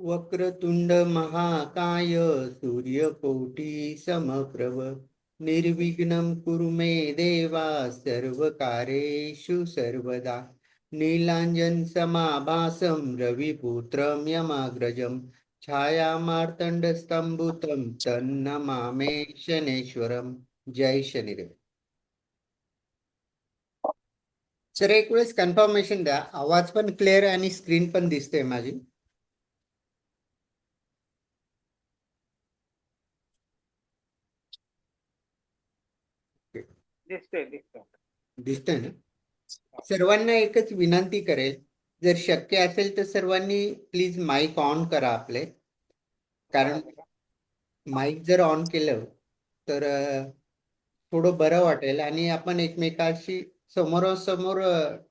वक्रतुंड महाकाय सूर्यकोटी समप्रभ निर्विघ्नं कुरु मे देवा सर्वकार्येषु सर्वदा नीलांजन समाभासं रविपुत्रं यमाग्रजं छायामार्तण्डस्तंभुतं तन्नमामि शनेश्वरं. जय शनिदेव. सर एक वेळेस कन्फर्मेशन द्या, आवाज पण क्लिअर आहे आणि स्क्रीन पण दिसते माझी. दिसतोय दिसतोय. दिसतंय ना? सर्वांना एकच विनंती करेल, जर शक्य असेल तर सर्वांनी प्लीज माईक ऑन करा आपले. कारण माईक जर ऑन केलं तर थोडं बरं वाटेल आणि आपण एकमेकाशी समोरासमोर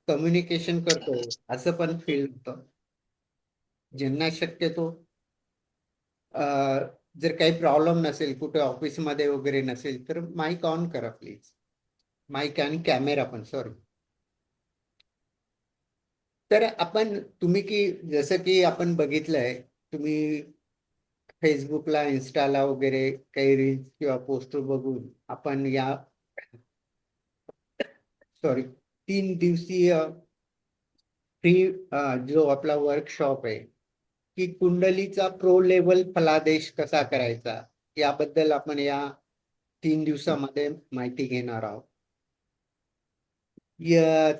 कम्युनिकेशन करतो असं पण फील होतं. ज्यांना शक्यतो जर काही प्रॉब्लेम नसेल, कुठे ऑफिसमध्ये वगैरे नसेल, तर माईक ऑन करा प्लीज. माईक आणि कॅमेरा पण, सॉरी. तर आपण तुम्ही की जसं की आपण बघितलंय, तुम्ही फेसबुकला, इन्स्टाला वगैरे काही रील्स किंवा पोस्टर बघून आपण या सॉरी 3 दिवसीय फ्री जो आपला वर्कशॉप आहे की कुंडलीचा प्रो लेवल फलादेश कसा करायचा याबद्दल आपण या 3 दिवसामध्ये माहिती घेणार आहोत.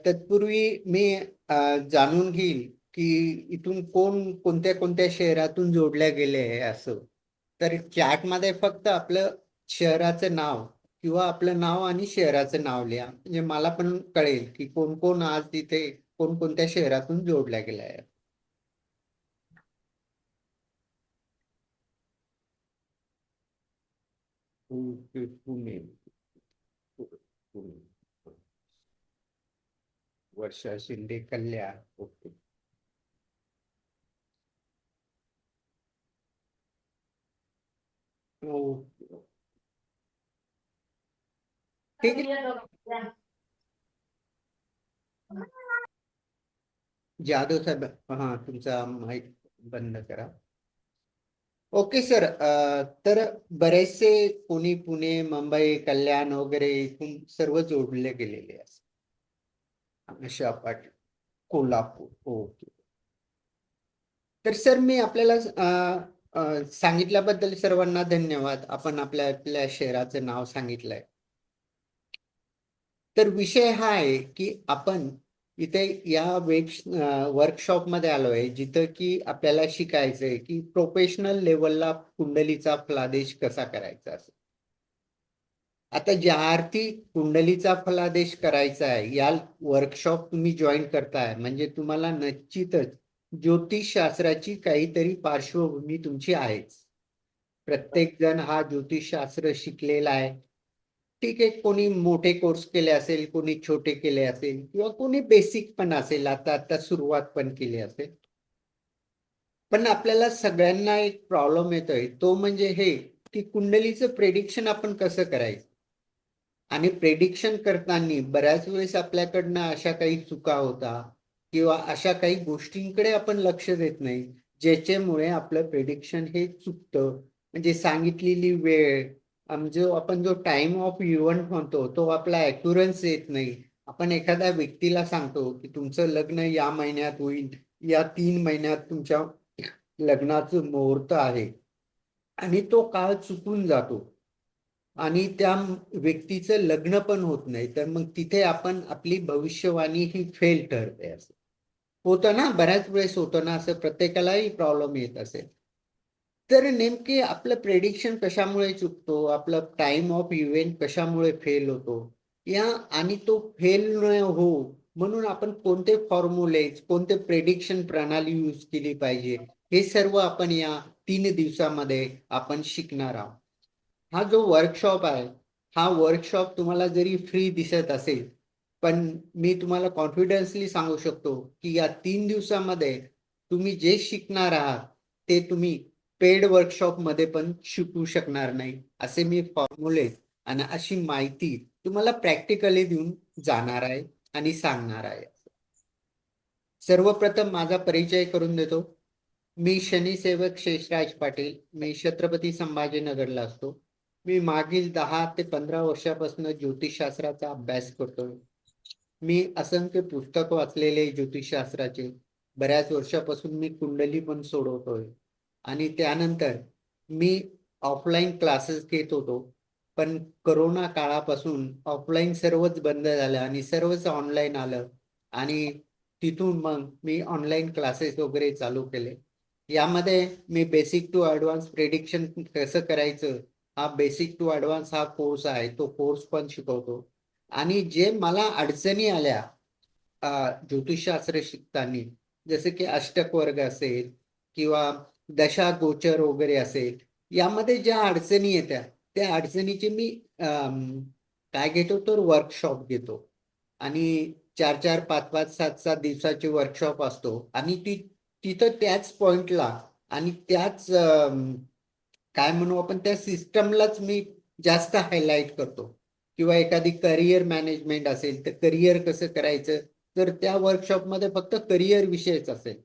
तत्पूर्वी मी जाणून घेईल की इथून कोण कोणत्या कोणत्या शहरातून जोडल्या गेले आहे असं. तर चॅटमध्ये फक्त आपलं शहराचं नाव किंवा आपलं नाव आणि शहराचं नाव लिहा, म्हणजे मला पण कळेल की कोण कोण आज तिथे कोणकोणत्या शहरातून जोडल्या गेल्या आहे. पुणे, वर्षा शिंदे कल्याण. ओके. ठीक आहे. जाधव साहेब, हा तुमचा माईक बंद करा. Okay sir. तर बरेचसे कोणी पुणे, मुंबई, कल्याण वगैरे इथून सर्व जोडले गेलेले असतात. अशा पाटील, कोल्हापूर. ओके. तर सर मी आपल्याला सांगितल्याबद्दल सर्वांना धन्यवाद. आपण आपल्या आपल्या शहराचं नाव सांगितलंय. तर विषय हा आहे की आपण इथे या वर्कशॉपमध्ये आलो आहे जिथं की आपल्याला शिकायचं आहे की प्रोफेशनल लेवलला कुंडलीचा फलादेश कसा करायचा असं. आता ज्या अर्थी कुंडलीचा फलादेश करायचा आहे, या वर्कशॉप तुम्ही जॉईन करताय म्हणजे तुम्हाला निश्चितच ज्योतिषशास्त्राची काहीतरी पार्श्वभूमी तुमची आहेच. प्रत्येक जण हा ज्योतिषशास्त्र शिकलेला आहे. ठीक आहे, कोणी मोठे कोर्स केले असेल, कोणी छोटे केले असेल किंवा कोणी बेसिक पण असेल, आता आता सुरुवात पण केली असेल. पण आपल्याला सगळ्यांना एक प्रॉब्लेम येतोय, तो म्हणजे हे की कुंडलीचं प्रेडिक्शन आपण कसं करायचं. आणि प्रेडिक्शन करताना बऱ्याच वेळेस आपल्याकडनं अशा काही चुका होता किंवा अशा काही गोष्टींकडे आपण लक्ष देत नाही ज्याच्यामुळे आपलं प्रेडिक्शन हे चुकतं. म्हणजे सांगितलेली वेळ, आपण जो टाइम ऑफ इव्हेंट म्हणतो तो आपला ॲक्युरन्स येत नाही. आपण एखाद्या व्यक्तीला सांगतो की तुमचं लग्न या महिन्यात होईल, या 3 महिन्यात तुमच्या लग्नाचं मुहूर्त आहे, आणि तो काळ चुकून जातो आणि त्या व्यक्तीचं लग्न पण होत नाही, तर मग तिथे आपण आपली भविष्यवाणी ही फेल ठरते. असं होतं ना, बऱ्याच वेळेस होतं ना, असं प्रत्येकालाही प्रॉब्लेम येत असेल. तर नेमके आपलं प्रेडिक्शन कशामुळे चुकतो, आपलं टाइम ऑफ इव्हेंट कशामुळे फेल होतो, या आणि तो फेल न हो म्हणून आपण कोणते फॉर्म्युले, कोणते प्रेडिक्शन प्रणाली यूज केली पाहिजे, हे सर्व आपण या 3 दिवसामध्ये आपण शिकणार आहोत. हा जो वर्कशॉप आहे, हा वर्कशॉप तुम्हाला जरी फ्री दिसत असेल, पण मी तुम्हाला कॉन्फिडन्सली सांगू शकतो की या 3 दिवसामध्ये तुम्ही जे शिकणार आहात ते तुम्ही पेड वर्कशॉप मध्ये पण शिकू शकणार नाही. असे मी फॉर्म्युले आणि अशी माहिती तुम्हाला प्रॅक्टिकली देऊन जाणार आहे आणि सांगणार आहे. सर्वप्रथम माझा परिचय करून देतो. मी शनिसेवक शेषराज पाटील. मी छत्रपती संभाजीनगरला असतो. मी मागील 10 ते 15 वर्षापासून ज्योतिषशास्त्राचा अभ्यास करतोय. मी असंख्य पुस्तक वाचलेले ज्योतिषशास्त्राचे. बऱ्याच वर्षापासून मी कुंडली पण सोडवतोय. आणि त्यानंतर मी ऑफलाईन क्लासेस घेत होतो. पण करोना काळापासून ऑफलाईन सर्वच बंद झालं आणि सर्वच ऑनलाईन आलं. आणि तिथून मग मी ऑनलाईन क्लासेस वगैरे चालू केले. यामध्ये मी बेसिक टू ॲडव्हान्स प्रेडिक्शन कसं करायचं, हा बेसिक टू ॲडव्हान्स हा कोर्स आहे, तो कोर्स पण शिकवतो. आणि जे मला अडचणी आल्या ज्योतिषशास्त्र शिकताना, जसे की अष्टक वर्ग असेल किंवा दशा गोचर वगैरे असेल, यामध्ये ज्या अडचणी येत्या त्या अडचणीचे मी काय घेतो तर वर्कशॉप घेतो. आणि 4-4, 5-5, 7-7 दिवसाचे वर्कशॉप असतो. आणि तिथं त्याच पॉइंटला आणि त्याच काय म्हणू आपण त्या सिस्टमलाच मी जास्त हायलाइट करतो. किंवा एखादी करिअर मॅनेजमेंट असेल तर करिअर कसं करायचं, तर त्या वर्कशॉपमध्ये फक्त करिअर विषयच असेल.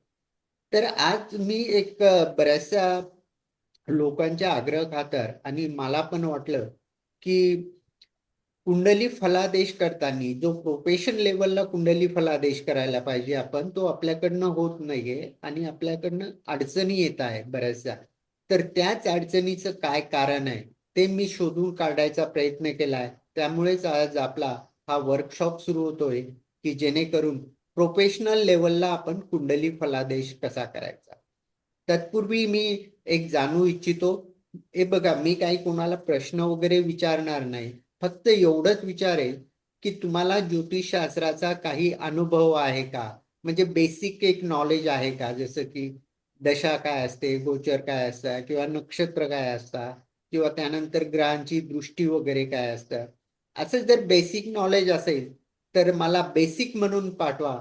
तर आज मी एक बऱ्याचशा लोकांच्या आग्रह खातर आणि मला पण वाटलं की कुंडली फलादेश करताना जो प्रोफेशन लेवलला कुंडली फलादेश करायला पाहिजे आपण, तो आपल्याकडनं होत नाहीये आणि आपल्याकडनं अडचणी येत आहे बऱ्याचशा. तर त्याच अडचणीचं काय कारण आहे ते मी शोधून काढायचा प्रयत्न केलाय. त्यामुळेच आज आपला हा वर्कशॉप सुरू होतोय की जेणेकरून प्रोफेशनल लेवलला आपण कुंडली फलादेश कसा करायचा. तत्पूर्वी मी एक जाणू इच्छितो. हे बघा, मी काही कोणाला प्रश्न वगैरे विचारणार नाही. फक्त एवढंच विचारेल की तुम्हाला ज्योतिषशास्त्राचा काही अनुभव आहे का, म्हणजे बेसिक एक नॉलेज आहे का, जसं की दशा काय असते, गोचर काय असतं, किंवा नक्षत्र काय असतात, किंवा त्यानंतर ग्रहांची दृष्टी वगैरे काय असतं. असं जर बेसिक नॉलेज असेल तर मला बेसिक म्हणून पाठवा,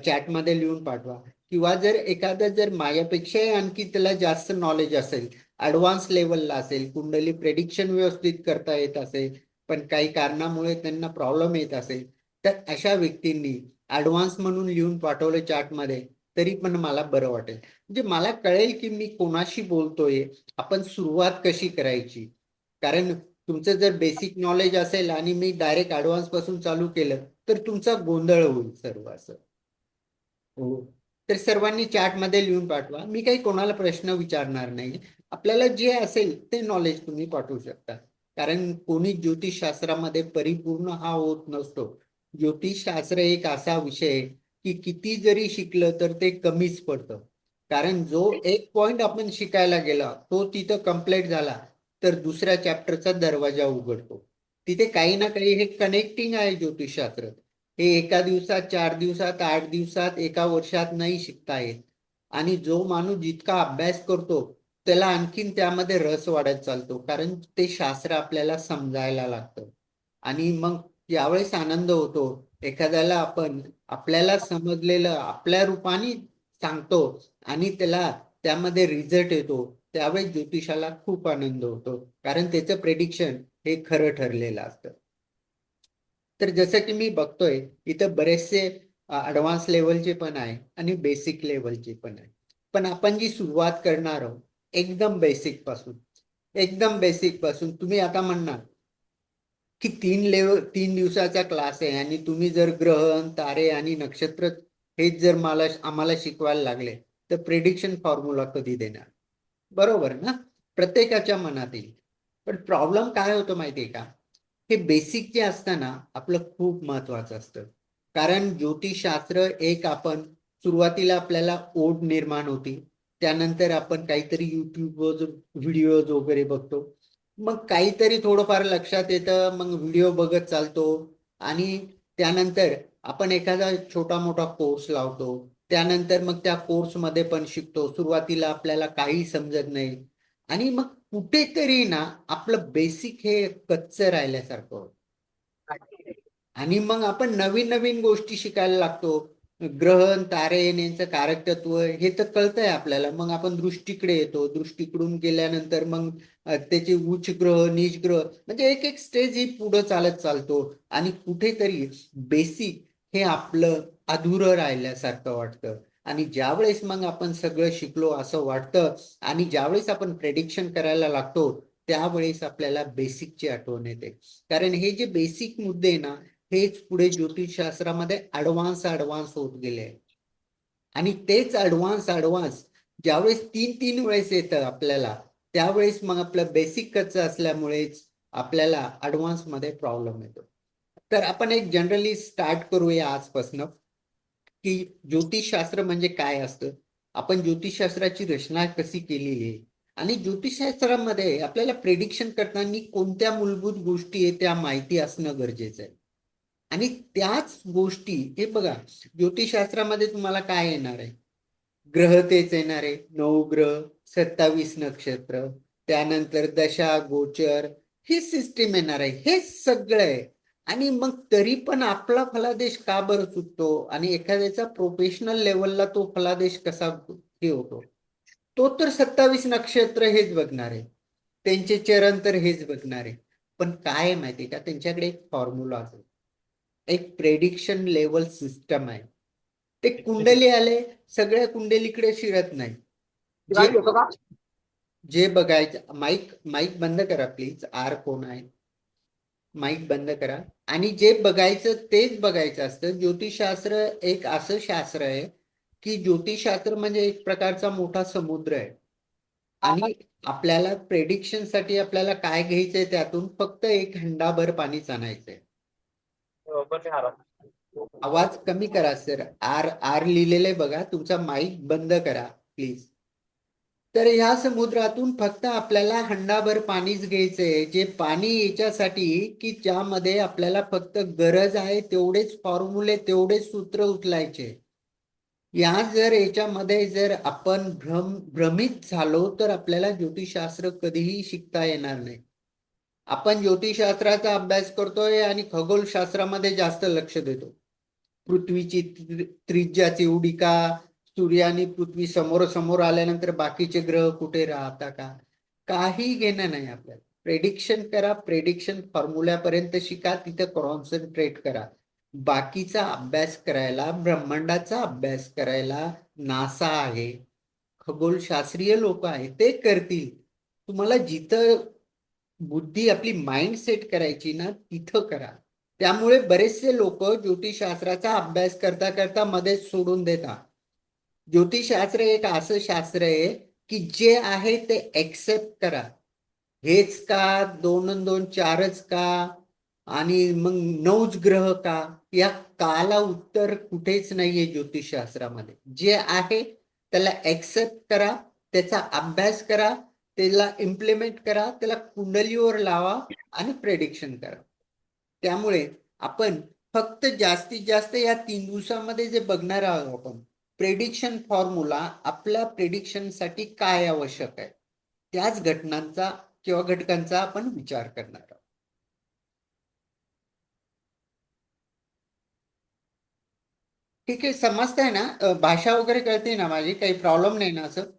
चॅटमध्ये लिहून पाठवा. किंवा जर एखादा जर माझ्यापेक्षाही आणखी त्याला जास्त नॉलेज असेल, ॲडव्हान्स लेवलला असेल, कुंडली प्रेडिक्शन व्यवस्थित करता येत असेल, पण काही कारणामुळे त्यांना प्रॉब्लेम येत असेल, तर अशा व्यक्तींनी ॲडव्हान्स म्हणून लिहून पाठवलं चॅटमध्ये तरी पण मला बरं वाटेल. म्हणजे मला कळेल की मी कोणाशी बोलतोय, आपण सुरुवात कशी करायची. कारण तुमचं जर बेसिक नॉलेज असेल आणि मी डायरेक्ट ॲडव्हान्स पासून चालू केलं तर तुमचा गोंधळ होईल सर्व असं. हो. तर सर्वांनी चॅटमध्ये लिहून पाठवा. मी काही कोणाला प्रश्न विचारणार नाही. आपल्याला जे असेल ते नॉलेज तुम्ही पाठवू शकता. कारण कोणी ज्योतिषशास्त्रामध्ये परिपूर्ण हा होत नसतो. ज्योतिषशास्त्र एक असा विषय आहे की किती जरी शिकलं तर ते कमीच पडतं. कारण जो एक पॉइंट आपण शिकायला गेला तो तिथं कंप्लीट झाला तर दुसऱ्या चॅप्टरचा दरवाजा उघडतो. तिथे काही ना काही हे कनेक्टिंग आहे ज्योतिषशास्त्र. हे एका दिवसात, 4 दिवसात, 8 दिवसात, एका वर्षात नाही शिकता येत. आणि जो माणूस जितका अभ्यास करतो त्याला आणखीन त्यामध्ये रस वाढत चालतो, कारण ते शास्त्र आपल्याला समजायला लागतं. आणि मग यावेळेस आनंद होतो. एखाद्याला आपण आपल्याला समजलेलं आपल्या रूपाने सांगतो आणि त्याला त्यामध्ये रिझल्ट येतो, त्यावेळेस ज्योतिषाला खूप आनंद होतो, कारण त्याचं प्रेडिक्शन हे खरं ठरलेलं असतं. तर जसं की मी बघतोय इथं बरेचसे ॲडव्हान्स लेवलचे पण आहे आणि बेसिक लेवलचे पण आहे. पण आपण जी सुरुवात करणार आहोत एकदम बेसिक पासून, एकदम बेसिक पासून तुम्ही आता म्हणणार की 3 दिवसाचा क्लास आहे आणि तुम्ही जर ग्रहण, तारे आणि नक्षत्र हेच जर आम्हाला शिकवायला लागले तर प्रेडिक्शन फॉर्म्युला कधी देणार. बरोबर ना. प्रत्येकाच्या मनात येईल. पण प्रॉब्लेम काय होतो माहितीये का, हे बेसिक जे असतं ना आपलं खूप महत्वाचं असतं. कारण ज्योतिषशास्त्र एक आपण सुरुवातीला आपल्याला ओढ निर्माण होती. त्यानंतर आपण काहीतरी युट्यूबवर व्हिडिओज वगैरे बघतो. मग काहीतरी थोडंफार लक्षात येतं, मग व्हिडिओ बघत चालतो. आणि त्यानंतर आपण एखादा छोटा मोठा कोर्स लावतो. त्यानंतर मग त्या कोर्समध्ये पण शिकतो. सुरुवातीला आपल्याला काही समजत नाही आणि मग कुठेतरी ना आपलं बेसिक हे कच्चं राहिल्यासारखं होतं. आणि मग आपण नवीन नवीन गोष्टी शिकायला लागतो. ग्रहण, तारे यांचं कारकतत्व हे तर कळतंय आपल्याला. मग आपण दृष्टीकडे येतो. दृष्टीकडून गेल्यानंतर मग त्याचे उच्च ग्रह, नीच ग्रह, म्हणजे एक एक स्टेज ही पुढे चालत चालतो. आणि कुठेतरी बेसिक हे आपलं अधुरं राहिल्यासारखं वाटतं. आणि ज्यावेळेस मग आपण सगळं शिकलो असं वाटतं आणि ज्यावेळेस आपण प्रेडिक्शन करायला लागतो त्यावेळेस आपल्याला बेसिकची आठवण येते. कारण हे जे बेसिक मुद्दे आहे ना हेच पुढे ज्योतिषशास्त्रामध्ये ऍडव्हान्स होत गेले. आणि तेच ऍडव्हान्स ज्यावेळेस तीन वेळेस येतं आपल्याला त्यावेळेस मग आपलं बेसिक कच्चं असल्यामुळेच आपल्याला ऍडव्हान्स मध्ये प्रॉब्लेम येतो. तर आपण एक जनरली स्टार्ट करूया आजपासून की ज्योतिषशास्त्र म्हणजे काय असतं, आपण ज्योतिषशास्त्राची रचना कशी केलेली आहे आणि ज्योतिषशास्त्रामध्ये आपल्याला प्रेडिक्शन करताना कोणत्या मूलभूत गोष्टी आहेत त्या माहिती असणं गरजेचं आहे. आणि त्याच गोष्टी हे बघा ज्योतिषशास्त्रामध्ये तुम्हाला काय येणार आहे, ग्रह तेच येणार आहे, 9 ग्रह, 27 नक्षत्र, त्यानंतर दशा गोचर, ही सिस्टीम येणार आहे, हे सगळं आहे. आणि मग तरी पण आपला फलादेश का बरं चुकतो आणि एखाद्याचा प्रोफेशनल लेवलला तो फलादेश कसा हे होतो, तो तर 27 नक्षत्र हेच बघणार आहे, त्यांचे चरण तर हेच बघणार आहे. पण काय आहे माहिती का, त्यांच्याकडे एक फॉर्म्युला असेल, एक प्रेडिक्शन लेवल सिस्टम आहे. ते कुंडली आले, सगळ्या कुंडलीकडे शिरत नाही. जे जे बघायचं, माईक माईक बंद करा प्लीज, आर कोण आहे, माईक बंद करा. आणि जे बघायचं तेच बघायचं असतं. ज्योतिषशास्त्र एक असं शास्त्र आहे की ज्योतिषशास्त्र म्हणजे एक प्रकारचा मोठा समुद्र आहे आणि आपल्याला प्रेडिक्शन साठी आपल्याला काय घ्यायचंय त्यातून फक्त एक हंडाभर पाणीच आणायचंय. आवाज कमी करा सर, आर आर लिहिलेले बघा, तुमचा माईक बंद करा प्लीज. तर ह्या समुद्रातून फक्त आपल्याला हंडाभर पाणीच घ्यायचंय, जे पाणी याच्यासाठी की ज्यामध्ये आपल्याला फक्त गरज आहे तेवढेच फॉर्म्युले तेवढेच सूत्र उचलायचे. या जर याच्यामध्ये जर आपण भ्रमित झालो तर आपल्याला ज्योतिषशास्त्र कधीही शिकता येणार नाही. आपण ज्योतिषशास्त्राचा अभ्यास करतोय आणि खगोलशास्त्रामध्ये जास्त लक्ष देतो. पृथ्वीची त्रिज्याच एवढी का, सूर्य आणि पृथ्वी समोर आल्यानंतर बाकीचे ग्रह कुठे राहता का, काही घेणं नाही आपल्याला. प्रेडिक्शन करा, प्रेडिक्शन फॉर्म्युल्यापर्यंत शिका, तिथं कॉन्सन्ट्रेट करा. बाकीचा अभ्यास करायला, ब्रह्मांडाचा अभ्यास करायला नासा आहे, खगोलशास्त्रीय लोक आहेत, ते करतील. तुम्हाला जिथं बुद्धी आपली माइंड सेट करायची ना तिथं करा. त्यामुळे बरेचसे लोक ज्योतिषशास्त्राचा अभ्यास करता करता मध्येच सोडून देतात. ज्योतिषशास्त्र एक असं शास्त्र आहे की जे आहे ते एक्सेप्ट करा. हेच का, 2 अन 2 4च का, आणि मग 9च ग्रह का, या काला उत्तर कुठेच नाहीये ज्योतिषशास्त्रामध्ये. जे आहे त्याला एक्सेप्ट करा, त्याचा अभ्यास करा, त्याला इम्प्लिमेंट करा, त्याला कुंडलीवर लावा आणि प्रेडिक्शन करा. त्यामुळे आपण फक्त जास्तीत जास्त या 3 दिवसामध्ये जे बघणार आहोत आपण प्रेडिक्शन फॉर्म्युला, आपल्या प्रेडिक्शन साठी काय आवश्यक आहे त्याच घटनांचा किंवा घटकांचा आपण विचार करणार आहोत. ठीक आहे, समजतंय ना, भाषा वगैरे कळते ना माझी, काही प्रॉब्लेम नाही ना असं?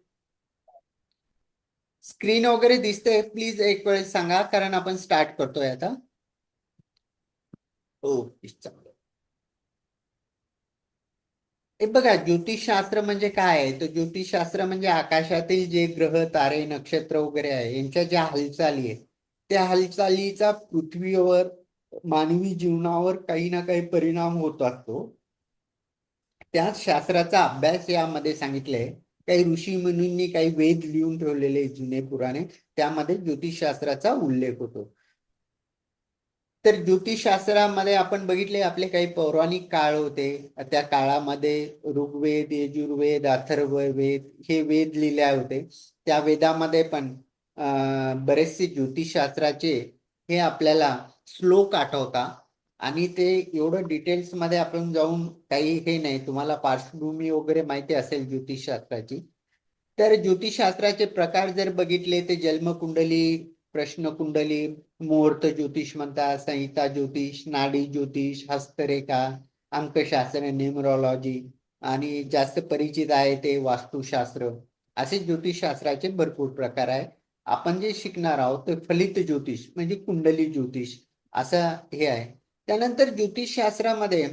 स्क्रीन वगैरे दिसते, प्लीज एक वेळेस सांगा कारण आपण स्टार्ट करतोय आता. हो चांगलं. हे बघा, ज्योतिषशास्त्र म्हणजे काय आहे, तर ज्योतिषशास्त्र म्हणजे आकाशातील जे ग्रह तारे नक्षत्र वगैरे आहे यांच्या ज्या हालचाली आहेत त्या हालचालीचा पृथ्वीवर मानवी जीवनावर काही ना काही परिणाम होत असतो. त्याच शास्त्राचा अभ्यास यामध्ये सांगितलंय. काही ऋषी मुनींनी काही वेद लिहून ठेवलेले जुने पुराणे, त्यामध्ये ज्योतिषशास्त्राचा उल्लेख होतो. तर ज्योतिषशास्त्रामध्ये आपण बघितले आपले काही पौराणिक काळ होते, त्या काळामध्ये ऋग्वेद, यजुर्वेद, अथर्ववेद हे वेद लिहिले होते. त्या वेदामध्ये पण बरेचसे ज्योतिषशास्त्राचे हे आपल्याला श्लोक आठवता आणि ते एवढं डिटेल्स मध्ये आपण जाऊन काही हे नाही, तुम्हाला पार्श्वभूमी वगैरे माहिती असेल ज्योतिषशास्त्राची. तर ज्योतिषशास्त्राचे प्रकार जर बघितले ते जन्मकुंडली, प्रश्नकुंडली, मुहूर्त ज्योतिष म्हणतात, संहिता ज्योतिष, नाडी ज्योतिष, हस्तरेखा, अंकशास्त्र, न्यूमरॉलॉजी, आणि जास्त परिचित आहे ते वास्तुशास्त्र. असे ज्योतिषशास्त्राचे भरपूर प्रकार आहे. आपण जे शिकणार आहोत ते फलित ज्योतिष म्हणजे कुंडली ज्योतिष असं हे आहे. त्यानंतर ज्योतिषशास्त्रामध्ये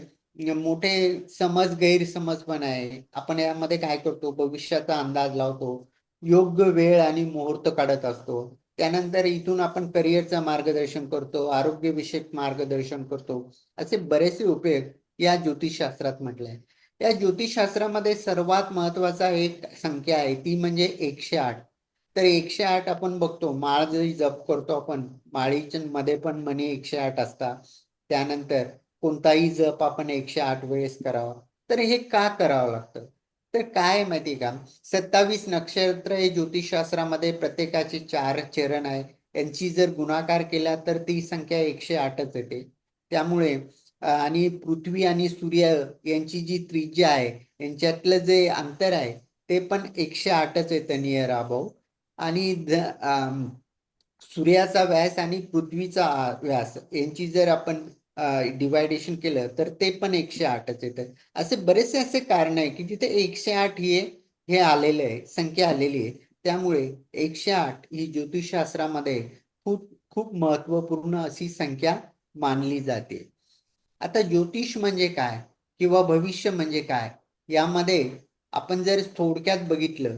मोठे समज गैरसमज पण आहे. आपण यामध्ये काय करतो, भविष्याचा अंदाज लावतो, योग्य वेळ आणि मुहूर्त काढत असतो. त्यानंतर इथून आपण करिअरचं मार्गदर्शन करतो, आरोग्यविषयक मार्गदर्शन करतो. असे बरेचसे उपयोग या ज्योतिषशास्त्रात म्हटलंय. या ज्योतिषशास्त्रामध्ये सर्वात महत्वाचा एक संख्या आहे, ती म्हणजे 108. तर 108 आपण बघतो, माळ जरी जप करतो आपण, माळीच्या मध्ये पण मनी 108 असतात. त्यानंतर कोणताही जप आपण 108 वेळेस करावा. तर हे का करावं लागतं? तर काय माहिती का, 27 नक्षत्र हे ज्योतिषशास्त्रामध्ये प्रत्येकाचे 4 चरण आहे. यांची जर गुणाकार केला तर ती संख्या 108च येते. त्यामुळे आणि पृथ्वी आणि सूर्य यांची जी त्रिज्या आहे, यांच्यातलं जे अंतर आहे ते पण 108च येतं नियर अबाव. आणि सूर्याचा व्यास आणि पृथ्वीचा व्यास यांची जर आपण डिवायडेशन केलं तर ते पण 108च येतं. असे बरेचसे असे कारण आहे की जिथे 108 हे आलेले आहे, संख्या आलेली आहे. त्यामुळे 108 ही ज्योतिषशास्त्रामध्ये खूप खूप महत्वपूर्ण अशी संख्या मानली जाते. आता ज्योतिष म्हणजे काय किंवा भविष्य म्हणजे काय, यामध्ये आपण जर थोडक्यात बघितलं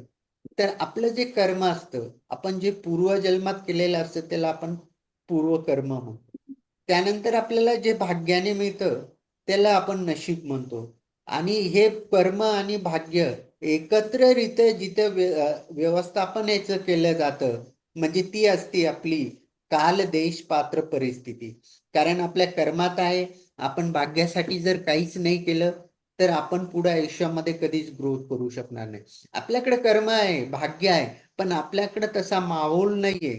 तर आपलं जे कर्म असतं, आपण जे पूर्वजन्मात केलेलं असतं त्याला आपण पूर्वकर्म म्हणतो. त्यानंतर आपल्याला जे भाग्याने मिळतं त्याला आपण नशीब म्हणतो. आणि हे कर्म आणि भाग्य एकत्ररित्या जिथं व्यवस्थापन याचं केलं जातं, म्हणजे ती असते आपली काल देश पात्र परिस्थिती. कारण आपल्या कर्मात आहे, आपण भाग्यासाठी जर काहीच नाही केलं तर आपण पुढे आयुष्यामध्ये कधीच ग्रोथ करू शकणार नाही. आपल्याकडे कर्म आहे, भाग्य आहे, पण आपल्याकडे तसा माहोल नाहीये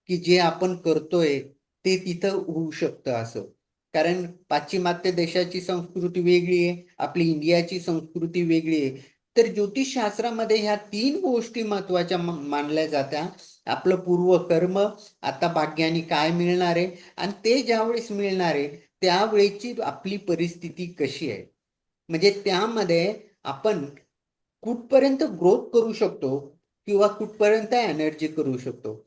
की जे आपण करतोय ते तिथं होऊ शकतं असं. कारण पाश्चिमात्य देशाची संस्कृती वेगळी आहे, आपली इंडियाची संस्कृती वेगळी आहे. तर ज्योतिषशास्त्रामध्ये ह्या 3 गोष्टी महत्वाच्या मानल्या जात्या. आपलं पूर्व कर्म, आता भाग्याने काय मिळणार आहे, आणि ते ज्यावेळेस मिळणार आहे त्यावेळेची आपली परिस्थिती कशी आहे. म्हणजे त्यामध्ये आपण कुठपर्यंत ग्रोथ करू शकतो किंवा कुठपर्यंत एनर्जी करू शकतो.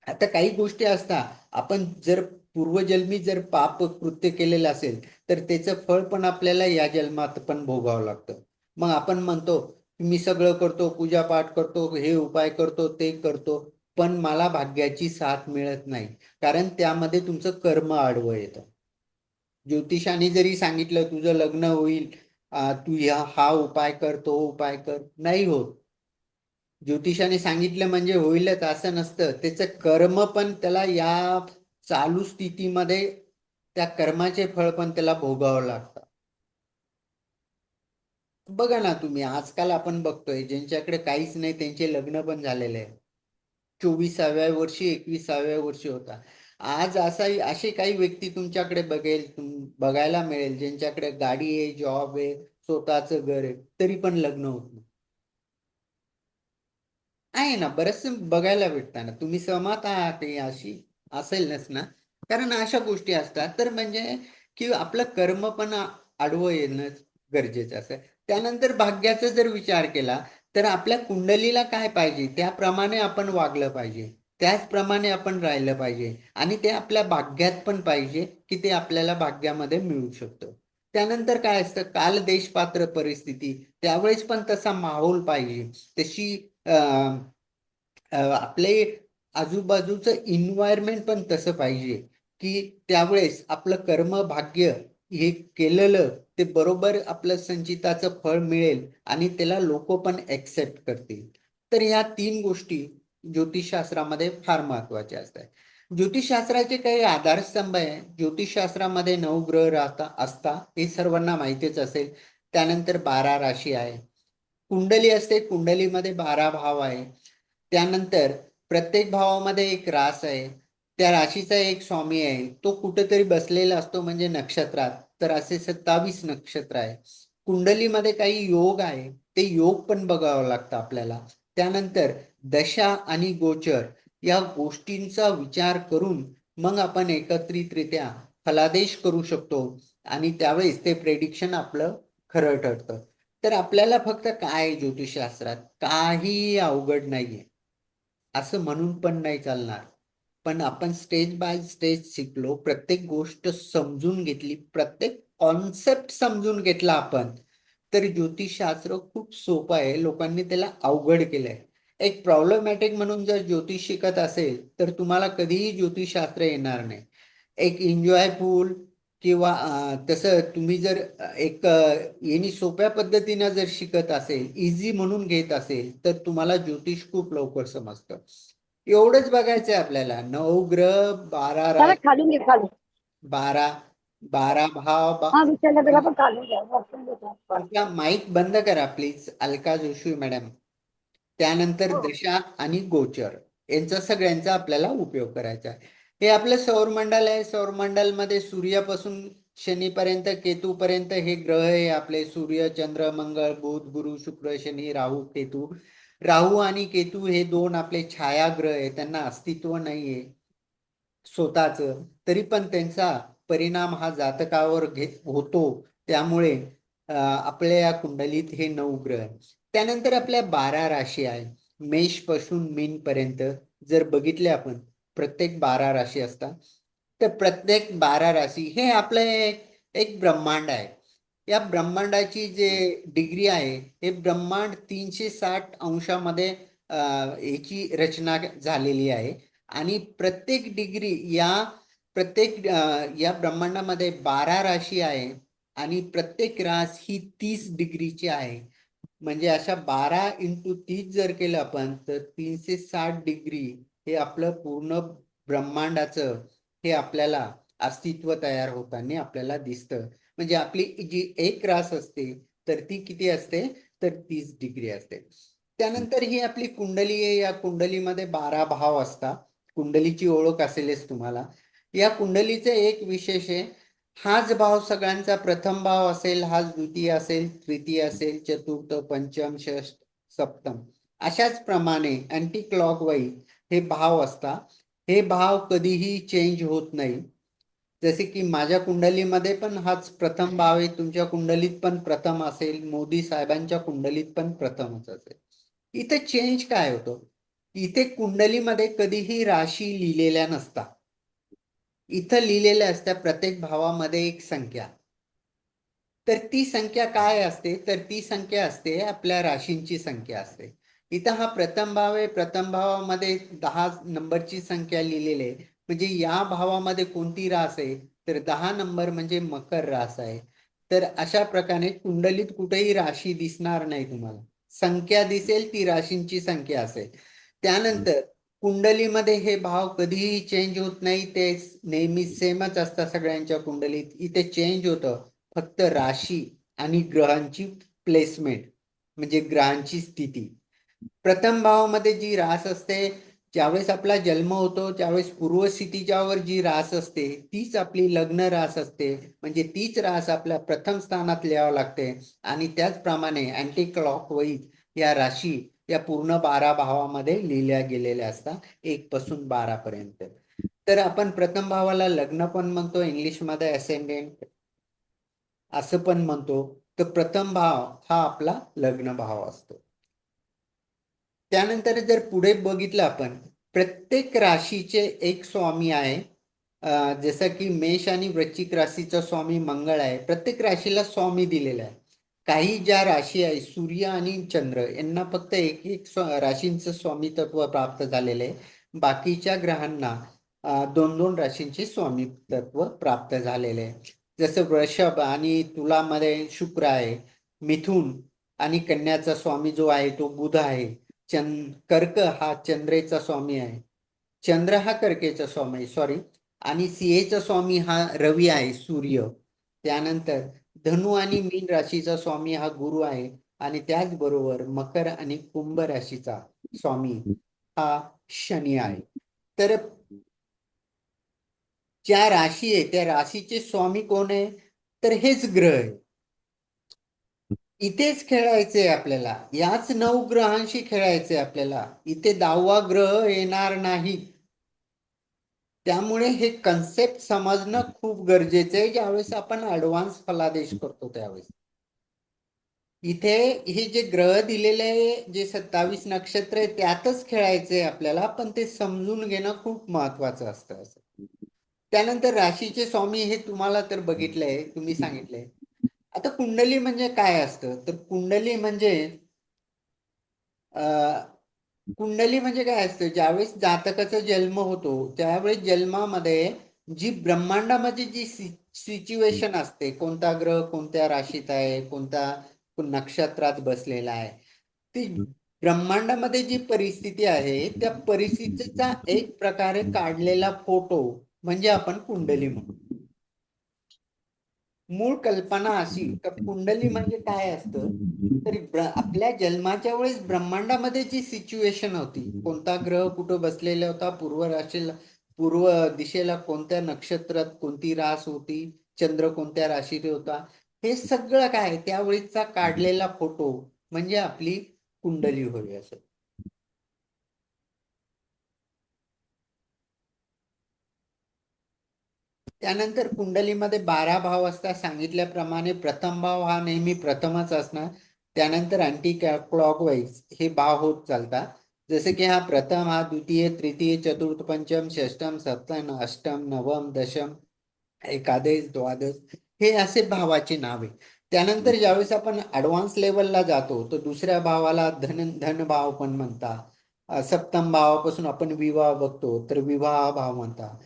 आता काही गोष्टी असतात, आपण जर पूर्वजन्मी जर पाप कृत्य केलेलं असेल तर त्याचं फळ पण आपल्याला या जन्मात पण भोगावं लागतं. मग आपण म्हणतो मी सगळं करतो, पूजापाठ करतो, हे उपाय करतो, ते करतो, पण मला भाग्याची साथ मिळत नाही, कारण त्यामध्ये तुमचं कर्म आडवं येतं. ज्योतिषाने जरी सांगितलं तुझं लग्न होईल, तू हा उपाय कर, तो उपाय कर, नाही होत. ज्योतिषाने सांगितलं म्हणजे होईलच असं नसतं, त्याचं कर्म पण त्याला या चालू स्थितीमध्ये त्या कर्माचे फळ पण त्याला भोगावं लागतं. बघा ना तुम्ही, आजकाल आपण बघतोय ज्यांच्याकडे काहीच नाही त्यांचे लग्न पण झालेले आहे. 24व्या वर्षी, 21व्या वर्षी होता. आज असे काही व्यक्ती तुमच्याकडे बघायला मिळेल ज्यांच्याकडे गाडी आहे, जॉब आहे, स्वतःचं घर आहे, तरी पण लग्न होत नाही. आहे ना, बरेचसे बघायला भेटतात ना. तुम्ही सहमत आहात अशी असेलच ना. कारण अशा गोष्टी असतात, तर म्हणजे की आपलं कर्म पण आडवं येणं गरजेचं असं. त्यानंतर भाग्याचा जर विचार केला तर आपल्या कुंडलीला काय पाहिजे त्याप्रमाणे आपण वागलं पाहिजे, त्याचप्रमाणे आपण राहिलं पाहिजे, आणि ते आपल्या भाग्यात पण पाहिजे की ते आपल्याला भाग्यामध्ये मिळू शकतं. त्यानंतर काय असतं, काल देश पात्र परिस्थिती, त्यावेळेस पण तसा माहोल पाहिजे, तशी आपले आजूबाजूचं इन्व्हायरमेंट पण तसं पाहिजे की त्यावेळेस आपलं कर्म भाग्य हे केलेलं ते बरोबर आपलं संचिताचं फळ मिळेल आणि त्याला लोक पण एक्सेप्ट करतील. तर ह्या 3 गोष्टी ज्योतिषशास्त्रामध्ये फार महत्वाच्या असतात. ज्योतिषशास्त्राचे काही आधारस्तंभ आहे. ज्योतिषशास्त्रामध्ये 9 ग्रह असतात, हे सर्वांना माहितीच असेल. त्यानंतर 12 राशी आहे, कुंडली असते, कुंडलीमध्ये 12 भाव आहे. त्यानंतर प्रत्येक भावामध्ये एक रास आहे, त्या राशीचा एक स्वामी आहे, तो कुठेतरी बसलेला असतो म्हणजे नक्षत्रात. तर असे 27 नक्षत्र आहे. कुंडलीमध्ये काही योग आहे, ते योग पण बघावं लागतं आपल्याला. त्यानंतर दशा आणि गोचर या गोष्टींचा विचार करून मग आपण एकत्रितरित्या फलादेश करू शकतो आणि त्यावेळेस ते प्रेडिक्शन आपलं खरं ठरतं. तर आपल्याला फक्त काय ज्योतिषशास्त्रात काही अवघड नाहीये असं म्हणून पण नाही चालणार. पण आपण स्टेज बाय स्टेज शिकलो, प्रत्येक गोष्ट समजून घेतली, प्रत्येक कॉन्सेप्ट समजून घेतला आपण तर ज्योतिषशास्त्र खूप सोपं आहे. लोकांनी त्याला अवघड केलंय. एक प्रॉब्लेमॅटिक म्हणून जर ज्योतिष शिकत असेल तर तुम्हाला कधीही ज्योतिषशास्त्र येणार नाही. एक एन्जॉयफुल किंवा तसं तुम्ही जर एक यांनी सोप्या पद्धतीनं जर शिकत असेल, इझी म्हणून घेत असेल तर तुम्हाला ज्योतिष खूप लवकर समजतं. एवढंच बघायचंय आपल्याला. 9 ग्रह, 12 त्याला राशी, खालून घे खालून. 12 12 भाव. हा विचारला त्याला पण खालून घ्या वरतून घेतो. तुमचा माईक बंद करा प्लीज, अलका जोशी मॅडम. त्यानंतर हो. दशा आणि गोचर यांचा सगळ्यांचा आपल्याला उपयोग करायचा आहे. हे आपलं सौरमंडल आहे. सौरमंडलमध्ये सूर्यापासून शनीपर्यंत, केतूपर्यंत हे ग्रह आहे आपले. सूर्य, चंद्र, मंगळ, बुध, गुरु, शुक्र, शनी, राहू, केतू. राहू आणि केतू हे दोन आपले छायाग्रह आहे. त्यांना अस्तित्व नाहीये स्वतःच, तरी पण त्यांचा परिणाम हा जातकावर होतो. त्यामुळे आपल्या या कुंडलीत हे 9 ग्रह आहे. त्यानंतर आपल्या 12 राशी आहे. मेष पासून मीन पर्यंत जर बघितले आपण, प्रत्येक 12 राशी असतात. तर प्रत्येक 12 राशी हे आपलं एक ब्रह्मांड आहे. या ब्रह्मांडाची जे डिग्री आहे, हे ब्रह्मांड 360 अंशामध्ये याची रचना झालेली आहे. आणि प्रत्येक डिग्री या ब्रह्मांडामध्ये 12 राशी आहे आणि प्रत्येक रास ही 30 डिग्रीची आहे. म्हणजे अशा 12 इंटू 30 जर केलं आपण तर 360 डिग्री हे आपलं पूर्ण ब्रह्मांडाचं हे आपल्याला अस्तित्व तयार होताना आपल्याला दिसतं. म्हणजे आपली जी एक रास असते तर ती किती असते, तर 30 डिग्री असते. त्यानंतर ही आपली कुंडली आहे. या कुंडलीमध्ये 12 भाव असतात. कुंडलीची ओळख असेलच तुम्हाला. या कुंडलीचं एक विशेष आहे, हाच भाव सगळ्यांचा प्रथम भाव असेल, हाच द्वितीय असेल, तृतीय असेल, चतुर्थ, पंचम, षष्ठ, सप्तम. अशाच प्रमाणे अँटी क्लॉकवाईज हे भाव असतात. हे भाव कधीही चेंज होत नाही. जसे की माझ्या कुंडलीमध्ये पण हाच प्रथम भाव आहे, तुमच्या कुंडलीत पण प्रथम असेल, मोदी साहेबांच्या कुंडलीत पण प्रथमच असेल. इथे चेंज काय होतो, इथे कुंडलीमध्ये कधीही राशी लिहिलेल्या नसतात. इथं लिहिलेल्या असत्या प्रत्येक भावामध्ये एक संख्या. तर ती संख्या काय असते, तर ती संख्या असते आपल्या राशींची संख्या असते. इथं हा प्रथम भाव आहे. प्रथम भावामध्ये 10 नंबरची संख्या लिहिलेली आहे. म्हणजे या भावामध्ये कोणती रास आहे, तर 10 नंबर म्हणजे मकर रास आहे. तर अशा प्रकारे कुंडलीत कुठेही राशी दिसणार नाही तुम्हाला. संख्या दिसेल ती राशींची संख्या असेल. त्यानंतर कुंडलीमध्ये हे भाव कधीही चेंज होत नाही. ते नेहमी सेमच असतात सगळ्यांच्या कुंडलीत. इथे चेंज होतं फक्त राशी आणि ग्रहांची प्लेसमेंट, म्हणजे ग्रहांची स्थिती. प्रथम भावामध्ये जी रास असते, ज्यावेळेस आपला जन्म होतो त्यावेळेस पूर्व स्थितीच्यावर जी रास असते तीच आपली लग्न रास असते. म्हणजे तीच रास आपल्या प्रथम स्थानात लिहावं लागते. आणि त्याचप्रमाणे अँटी क्लॉकवाईज या राशी या पूर्ण 12 भावामध्ये लिहिल्या गेलेल्या असतात, 1 पासून 12 पर्यंत. तर आपण प्रथम भावाला लग्न पण म्हणतो, इंग्लिशमध्ये असेंडेंट असं पण म्हणतो. तर प्रथम भाव हा आपला लग्न भाव असतो. त्यानंतर जर पुढे बघितलं आपण, प्रत्येक राशीचे एक स्वामी आहे. जसं की मेष आणि वृश्चिक राशीचा स्वामी मंगळ आहे. प्रत्येक राशीला स्वामी दिलेला आहे. काही ज्या राशी आहे, सूर्य आणि चंद्र यांना फक्त एक एक राशींचं स्वामित्व प्राप्त झालेलं आहे. बाकीच्या ग्रहांना 2-2 राशींचे स्वामित्व प्राप्त झालेले आहे. जसं वृषभ आणि तुलामध्ये शुक्र आहे. मिथुन आणि कन्याचा स्वामी जो आहे तो बुध आहे. कर्क हा चंद्रेचा स्वामी आहे. चंद्र हा कर्केचा स्वामी, सॉरी. आणि सिंहेचा स्वामी हा रवी आहे, सूर्य. त्यानंतर धनु आणि मीन राशीचा स्वामी हा गुरु आहे. आणि त्याचबरोबर मकर आणि कुंभ राशीचा स्वामी हा शनी आहे. तर ज्या राशी आहे त्या राशीचे स्वामी कोण आहे, तर हेच ग्रह आहे. इथेच खेळायचंय आपल्याला, याच 9 ग्रहांशी खेळायचंय आपल्याला. इथे 10वा ग्रह येणार नाही. त्यामुळे हे कन्सेप्ट समजणं खूप गरजेचं आहे ज्यावेळेस आपण ऍडव्हान्स फलादेश करतो त्यावेळेस. इथे हे जे ग्रह दिलेले आहे, जे 27 नक्षत्र आहे त्यातच खेळायचंय आपल्याला, पण ते समजून घेणं खूप महत्वाचं असतं. त्यानंतर राशीचे स्वामी हे तुम्हाला तर बघितलंय, तुम्ही सांगितलंय. आता कुंडली म्हणजे काय असतं? तर कुंडली म्हणजे कुंडली म्हणजे काय असतं? ज्यावेळेस जातकाचा जन्म होतो त्यावेळेस जन्मामध्ये जी ब्रह्मांडामध्ये जी सिच्युएशन असते, कोणता ग्रह कोणत्या राशीत आहे, कोणत्या नक्षत्रात बसलेला आहे, ती ब्रह्मांडामध्ये जी परिस्थिती आहे त्या परिस्थितीचा एक प्रकारे काढलेला फोटो म्हणजे आपण कुंडली म्हणू. मूळ कल्पना अशी का कुंडली म्हणजे काय असतं, तर आपल्या जन्माच्या वेळेस ब्रह्मांडामध्ये जी सिच्युएशन होती, कोणता ग्रह कुठं बसलेला होता, पूर्व राशीला पूर्व दिशेला कोणत्या नक्षत्रात कोणती रास होती, चंद्र कोणत्या राशीत होता, हे सगळं काय त्यावेळेसचा काढलेला फोटो म्हणजे आपली कुंडली होय असं. त्यानंतर कुंडलीमध्ये 12 भाव असतात. सांगितल्याप्रमाणे प्रथम भाव हा नेहमी प्रथमच असणार. त्यानंतर अँटी क्लॉकवाईज हे भाव होत चालतात. जसे की हा प्रथम, हा द्वितीय, तृतीय, चतुर्थ, पंचम, षष्टम, सप्तम, अष्टम, नवम, दशम, एकादश, द्वादश हे असे भावाचे नाव आहे. त्यानंतर ज्यावेळेस आपण ऍडव्हान्स लेवलला जातो तर दुसऱ्या भावाला धन भाव पण म्हणतात. सप्तम भावापासून आपण विवाह बघतो तर विवाह भाव म्हणतात.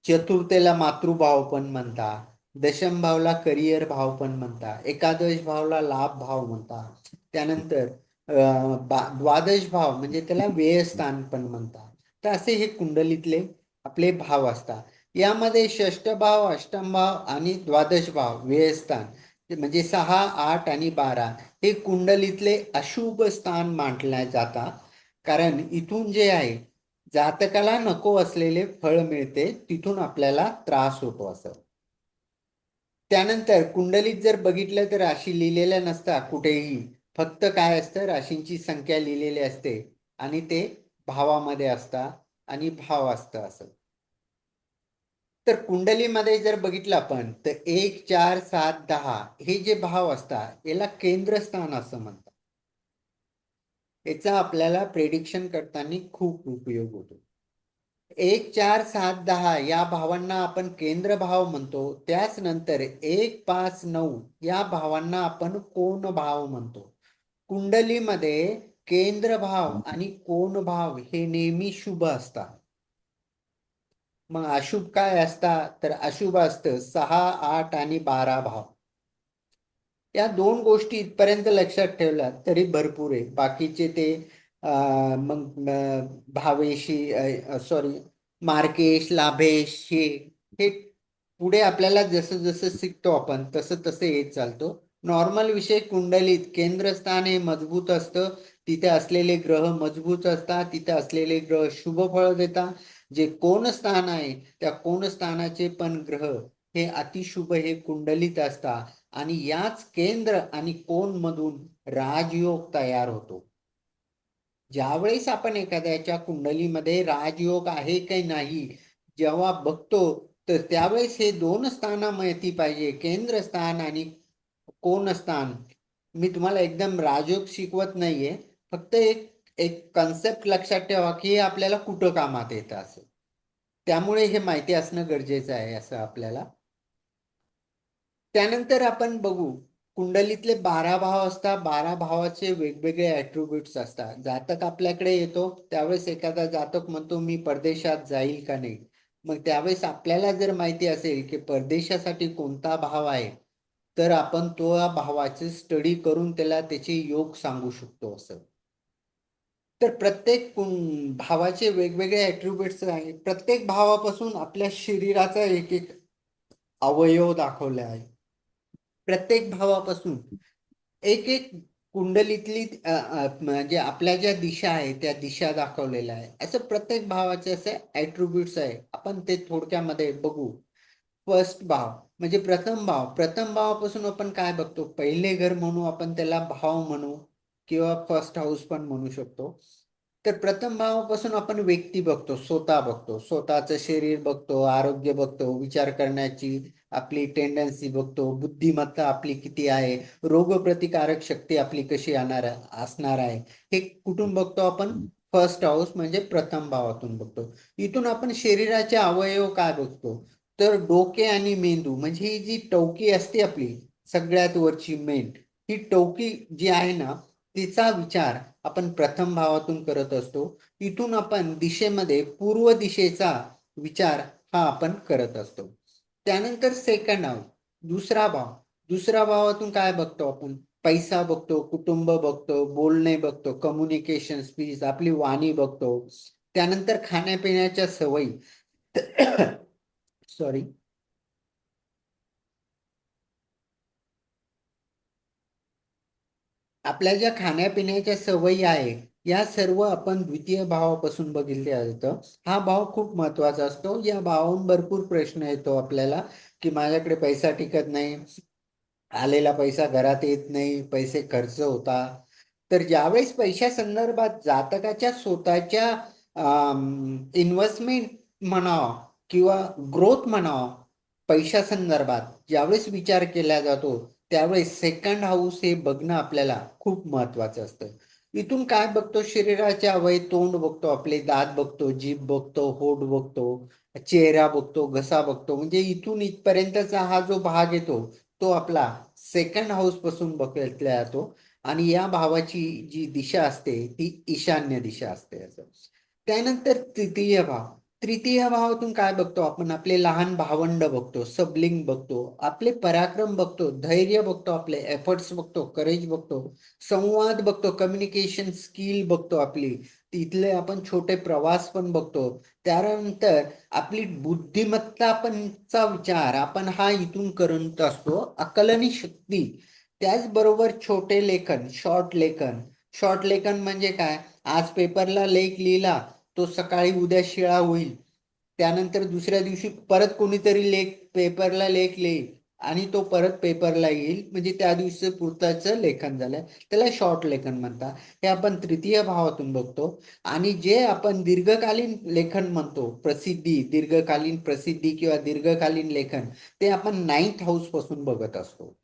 चतुर्थीला मातृभाव पण म्हणतात. दशम भावला करिअर भाव पण म्हणतात. एकादश भावला लाभ भाव म्हणतात. त्यानंतर द्वादश भाव म्हणजे त्याला व्ययस्थान पण म्हणतात. तर असे हे कुंडलीतले आपले भाव असतात. यामध्ये षष्ठ भाव, अष्टम भाव आणि द्वादश भाव व्ययस्थान म्हणजे 6, 8 आणि 12 हे कुंडलीतले अशुभ स्थान मानले जातात. कारण इथून जे आहे जातकाला नको असलेले फळ मिळते, तिथून आपल्याला त्रास होतो असं. त्यानंतर कुंडलीत जर बघितलं तर राशी लिहिलेल्या नसतात कुठेही, फक्त काय असतं राशींची संख्या लिहिलेली असते आणि ते भावामध्ये असतात आणि भाव असतं असं. तर कुंडलीमध्ये जर बघितलं आपण तर 1, 4, 7, 10 हे जे भाव असतात याला केंद्रस्थान असं म्हणतात. याचा आपल्याला प्रेडिक्शन करताना खूप उपयोग होतो. 1, 4, 7, 10 या भावांना आपण केंद्र भाव म्हणतो. त्याच नंतर 1, 5, 9 या भावांना आपण कोण भाव म्हणतो. कुंडलीमध्ये केंद्र भाव आणि कोण भाव हे नेहमी शुभ असतात. मग अशुभ काय असतात? तर अशुभ असतं 6, 8 आणि 12 भाव. या दोन गोष्टी इथपर्यंत लक्षात ठेवल्या तरी भरपूर आहे. बाकीचे ते मग भावेशी सॉरी मार्केश, लाभेश हे पुढे आपल्याला जसं जसं शिकतो आपण तसं तसं येत चालतो. नॉर्मल विषय कुंडलीत केंद्रस्थान हे मजबूत असतं. तिथे असलेले ग्रह मजबूत असतात. तिथे असलेले ग्रह शुभ फळ देतात. जे कोण स्थान आहे त्या कोण स्थानाचे पण ग्रह हे अतिशुभ हे कुंडलीत असतात. आणि याच केंद्र आणि कोण मधून राजयोग तयार होतो. ज्यावेळेस आपण एखाद्याच्या कुंडलीमध्ये राजयोग आहे की नाही जेव्हा बघतो तर त्यावेळेस हे दोन स्थान माहिती पाहिजे, केंद्र स्थान आणि कोण स्थान. मी तुम्हाला एकदम राजयोग शिकवत नाहीये, फक्त एक एक कन्सेप्ट लक्षात ठेवा की हे आपल्याला कुठं कामात येतं असं. त्यामुळे हे माहिती असणं गरजेचं आहे असं आपल्याला. त्यानंतर आपण बघू कुंडलीतले 12 भाव असतात. 12 भावाचे वेगवेगळे ऍट्रिब्यूट्स असतात. जातक आपल्याकडे येतो त्यावेळेस एखादा जातक म्हणतो मी परदेशात जाईल का नाही. मग त्यावेळेस आपल्याला जर माहिती असेल की परदेशासाठी कोणता भाव आहे तर आपण तो भावाचे स्टडी करून त्याला त्याचे योग सांगू शकतो असं. तर प्रत्येक भावाचे वेगवेगळे ऍट्रिब्यूट्स आहेत. प्रत्येक भावापासून आपल्या शरीराचा एक एक अवयव दाखवले आहे. प्रत्येक भावापासून एक एक कुंडलीतली म्हणजे आपल्या ज्या दिशा आहे त्या दिशा दाखवलेल्या आहे. असं प्रत्येक भावाचे असे ऍट्रिब्यूट्स आहे. आपण ते थोडक्यामध्ये बघू. फर्स्ट भाव म्हणजे प्रथम भावापासून आपण काय बघतो, पहिले घर म्हणू आपण त्याला, भाव म्हणू किंवा फर्स्ट हाऊस पण म्हणू शकतो. तर प्रथम भावापासून आपण व्यक्ती बघतो, स्वतः बघतो, स्वतःचं शरीर बघतो, आरोग्य बघतो, विचार करण्याची आपली टेंडन्सी बघतो, बुद्धिमत्ता आपली किती आहे, रोगप्रतिकारक शक्ती आपली कशी असणार आहे, हे कुठून बघतो आपण? फर्स्ट हाऊस म्हणजे प्रथम भावातून बघतो. इथून आपण शरीराचे अवयव काय बघतो, तर डोके आणि मेंदू म्हणजे ही जी टवकी असते आपली सगळ्यात वरची मेन, ही टवकी जी आहे ना, तिचा विचार आपण प्रथम भावातून करत असतो. इथून आपण दिशेमध्ये पूर्व दिशेचा विचार हा आपण करत असतो. त्यानंतर सेकंड हाऊस, दुसरा भाव. दुसऱ्या भावातून काय बघतो आपण? पैसा बघतो, कुटुंब बघतो, बोलणे बघतो, कम्युनिकेशन स्किल्स, आपली वाणी बघतो. त्यानंतर खाण्यापिण्याच्या सवयी. सॉरी. आपल्या ज्या खाण्यापिण्याच्या सवयी आहे, या सर्व आपण द्वितीय भावापासून बघितल्या जातं. हा भाव खूप महत्वाचा असतो. या भावाहून भरपूर प्रश्न येतो आपल्याला, की माझ्याकडे पैसा टिकत नाही, आलेला पैसा घरात येत नाही, पैसे खर्च होता. तर ज्यावेळेस पैशा संदर्भात जातकाच्या स्वतःच्या इन्व्हेस्टमेंट म्हणावं किंवा ग्रोथ म्हणावं, पैशा संदर्भात ज्यावेळेस विचार केला जातो, त्यावेळेस सेकंड हाऊस हे बघणं आपल्याला खूप महत्वाचं असतं. इथून काय बघतो? शरीराचे अवयव, तोंड बघतो, आपले दात बघतो, जीभ बघतो, होठ बघतो, चेहरा बघतो, घसा बघतो. म्हणजे इथून इथपर्यंतचा हा जो भाग येतो, तो आपला सेकंड हाऊस पासून बघितला जातो. आणि या भावाची जी दिशा असते ती ईशान्य दिशा असते असं. त्यानंतर तृतीय भाव. तृतीय भावातून काय बघतो आपण? आपले लहान भावंड बघतो, सबलिंग बघतो, आपले पराक्रम बघतो, धैर्य बघतो, आपले एफर्ट्स बघतो, करेज बघतो, संवाद बघतो, कम्युनिकेशन स्किल बघतो आपली, तिथले आपण छोटे प्रवास पण बघतो. त्यानंतर आपली बुद्धिमत्ता पण चा विचार आपण हा इथून करत असतो, आकलनी शक्ती. त्याचबरोबर छोटे लेखन, शॉर्ट लेखन. शॉर्ट लेखन म्हणजे काय? आज पेपरला लेख लिहिला, तो सकाळी उद्या शिळा होईल. त्यानंतर दुसऱ्या दिवशी परत कोणीतरी पेपरला लेख लिहिल आणि तो परत पेपरला येईल, म्हणजे त्या दिवशी पुरताचं लेखन झालं. त्याला शॉर्ट लेखन म्हणतात. हे आपण तृतीय भावातून बघतो. आणि जे आपण दीर्घकालीन लेखन म्हणतो, प्रसिद्धी, दीर्घकालीन प्रसिद्धी किंवा दीर्घकालीन लेखन, ते आपण नाईन्थ हाऊस पासून बघत असतो.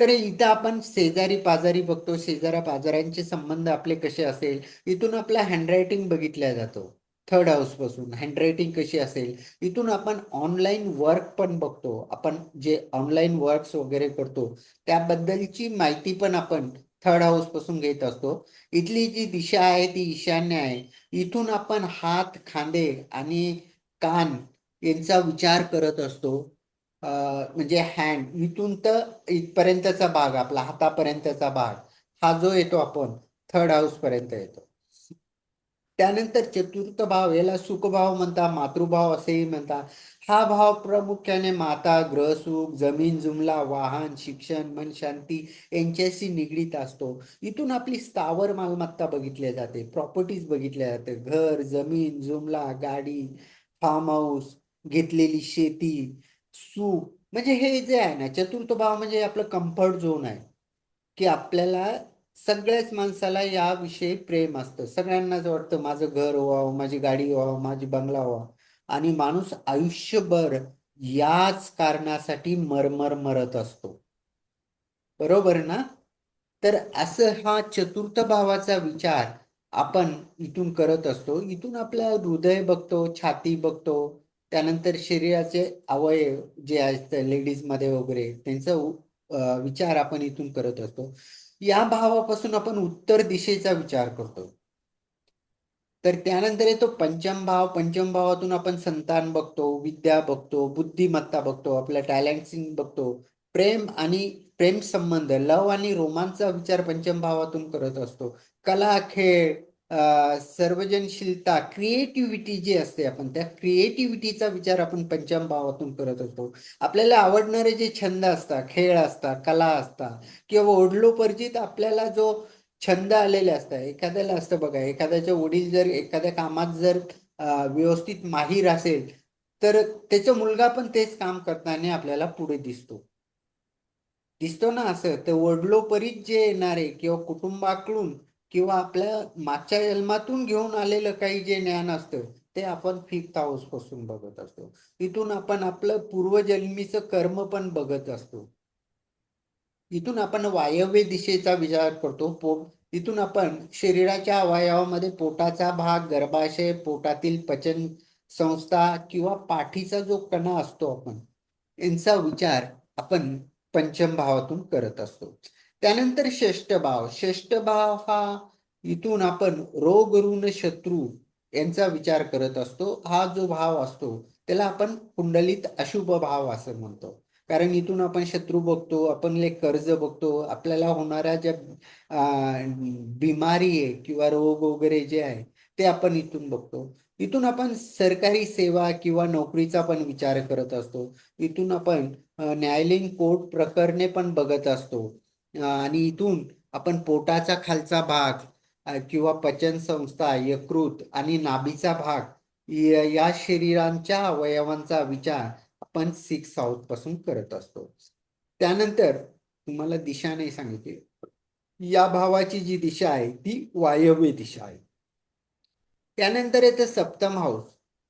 तर इथं आपण शेजारी पाजारी बघतो, शेजाऱ्या पाजाऱ्यांचे संबंध आपले कसे असेल, इथून आपला हँडरायटिंग बघितल्या जातो. थर्ड हाऊस पासून हँडरायटिंग कशी असेल. इथून आपण ऑनलाईन वर्क पण बघतो. आपण जे ऑनलाईन वर्क्स वगैरे करतो, त्याबद्दलची माहिती पण आपण थर्ड हाऊस पासून घेत असतो. इथली जी दिशा आहे ती ईशान्य आहे. इथून आपण हात, खांदे आणि कान यांचा विचार करत असतो. म्हणजे हँड इथून तर इथपर्यंतचा भाग, आपला हातापर्यंतचा भाग, हा जो येतो आपण थर्ड हाऊस पर्यंत येतो. त्यानंतर चतुर्थ भाव, याला सुखभाव म्हणता, मातृभाव असेही म्हणता. हा भाव प्रामुख्याने माता, ग्रहसुख, जमीन जुमला, वाहन, शिक्षण, मन शांती यांच्याशी निगडीत असतो. इथून आपली स्थावर मालमत्ता बघितल्या जाते, प्रॉपर्टीज बघितल्या जाते, घर, जमीन जुमला, गाडी, फार्म हाऊस, घेतलेली शेती, सुख. म्हणजे हे जे आहे ना, चतुर्थ भाव म्हणजे आपलं कम्फर्ट झोन आहे, की आपल्याला सगळ्याच माणसाला याविषयी प्रेम असतं. सगळ्यांनाच वाटतं माझं घर व्हावं, माझी गाडी व्हावं, माझी बंगला व्हावं. आणि माणूस आयुष्यभर याच कारणासाठी मरमर मरत असतो. बरोबर ना? तर असं हा चतुर्थ भावाचा विचार आपण इथून करत असतो. इथून आपला हृदय बघतो, छाती बघतो, त्यानंतर शरीराचे अवयव जे आहेत लेडीज मध्ये वगैरे त्यांचा विचार आपण इथून करत असतो. या भावापासून आपण उत्तर दिशेचा विचार करतो. तर त्यानंतर येतो पंचम भाव. पंचम भावातून आपण संतान बघतो, विद्या बघतो, बुद्धिमत्ता बघतो, आपल्या टॅलेंट्स बघतो, प्रेम आणि प्रेम संबंध, लव आणि रोमांसचा विचार पंचम भावातून करत असतो. कला, खेळ, सर्वजनशीलता, क्रिएटिव्हिटी जी असते, आपण त्या क्रिएटिव्हिटीचा विचार आपण पंचम भावातून करत असतो. आपल्याला आवडणारे जे छंद असतात, खेळ असतात, कला असतात किंवा ओढलोपर्जित आपल्याला जो छंद आलेले असतात. एखाद्याला असतं बघा, एखाद्याचे वडील जर एखाद्या कामात जर व्यवस्थित माहीर असेल, तर त्याचा मुलगा पण तेच काम करताना आपल्याला पुढे दिसतो. दिसतो ना असं. तर वडिलोपरीच जे येणारे किंवा कुटुंबाकडून किंवा आपल्या मागच्या जन्मातून घेऊन आलेलं काही जे ज्ञान असतं, ते आपण फिफ्थ हाऊस पासून बघत असतो. इथून आपण आपलं पूर्वजन्मीचं कर्म पण बघत असतो. इथून आपण वायव्य दिशेचा विचार करतो. इथून आपण शरीराच्या अवयवामध्ये पोटाचा भाग, गर्भाशय, पोटातील पचन संस्था किंवा पाठीचा जो कणा असतो आपण यांचा विचार आपण पंचम भावातून करत असतो. त्यानंतर षष्ठ भाव. षष्ठ भाव हा इथून आपण रोग ऋण शत्रू यांचा विचार करत असतो. हा जो भाव असतो त्याला आपण कुंडलीत अशुभ भाव असं म्हणतो. कारण इथून आपण शत्रू बघतो, आपण कर्ज बघतो, आपल्याला होणाऱ्या ज्या बिमारी आहे किंवा रोग वगैरे जे आहे ते आपण इथून बघतो. इथून आपण सरकारी सेवा किंवा नोकरीचा पण विचार करत असतो. इथून आपण न्यायालयीन कोर्ट प्रकरणे पण बघत असतो. आणि इथून आपण पोटाचा खालचा भाग किंवा पचन संस्था, यकृत आणि नाभीचा भाग या शरीरांच्या अवयवांचा विचार आपण सिक्स साऊथ पासून करत असतो. त्यानंतर तुम्हाला दिशा नाही सांगितली. या भावाची जी दिशा आहे ती वायव्य दिशा आहे. त्यानंतर येतं सप्तम हाऊस.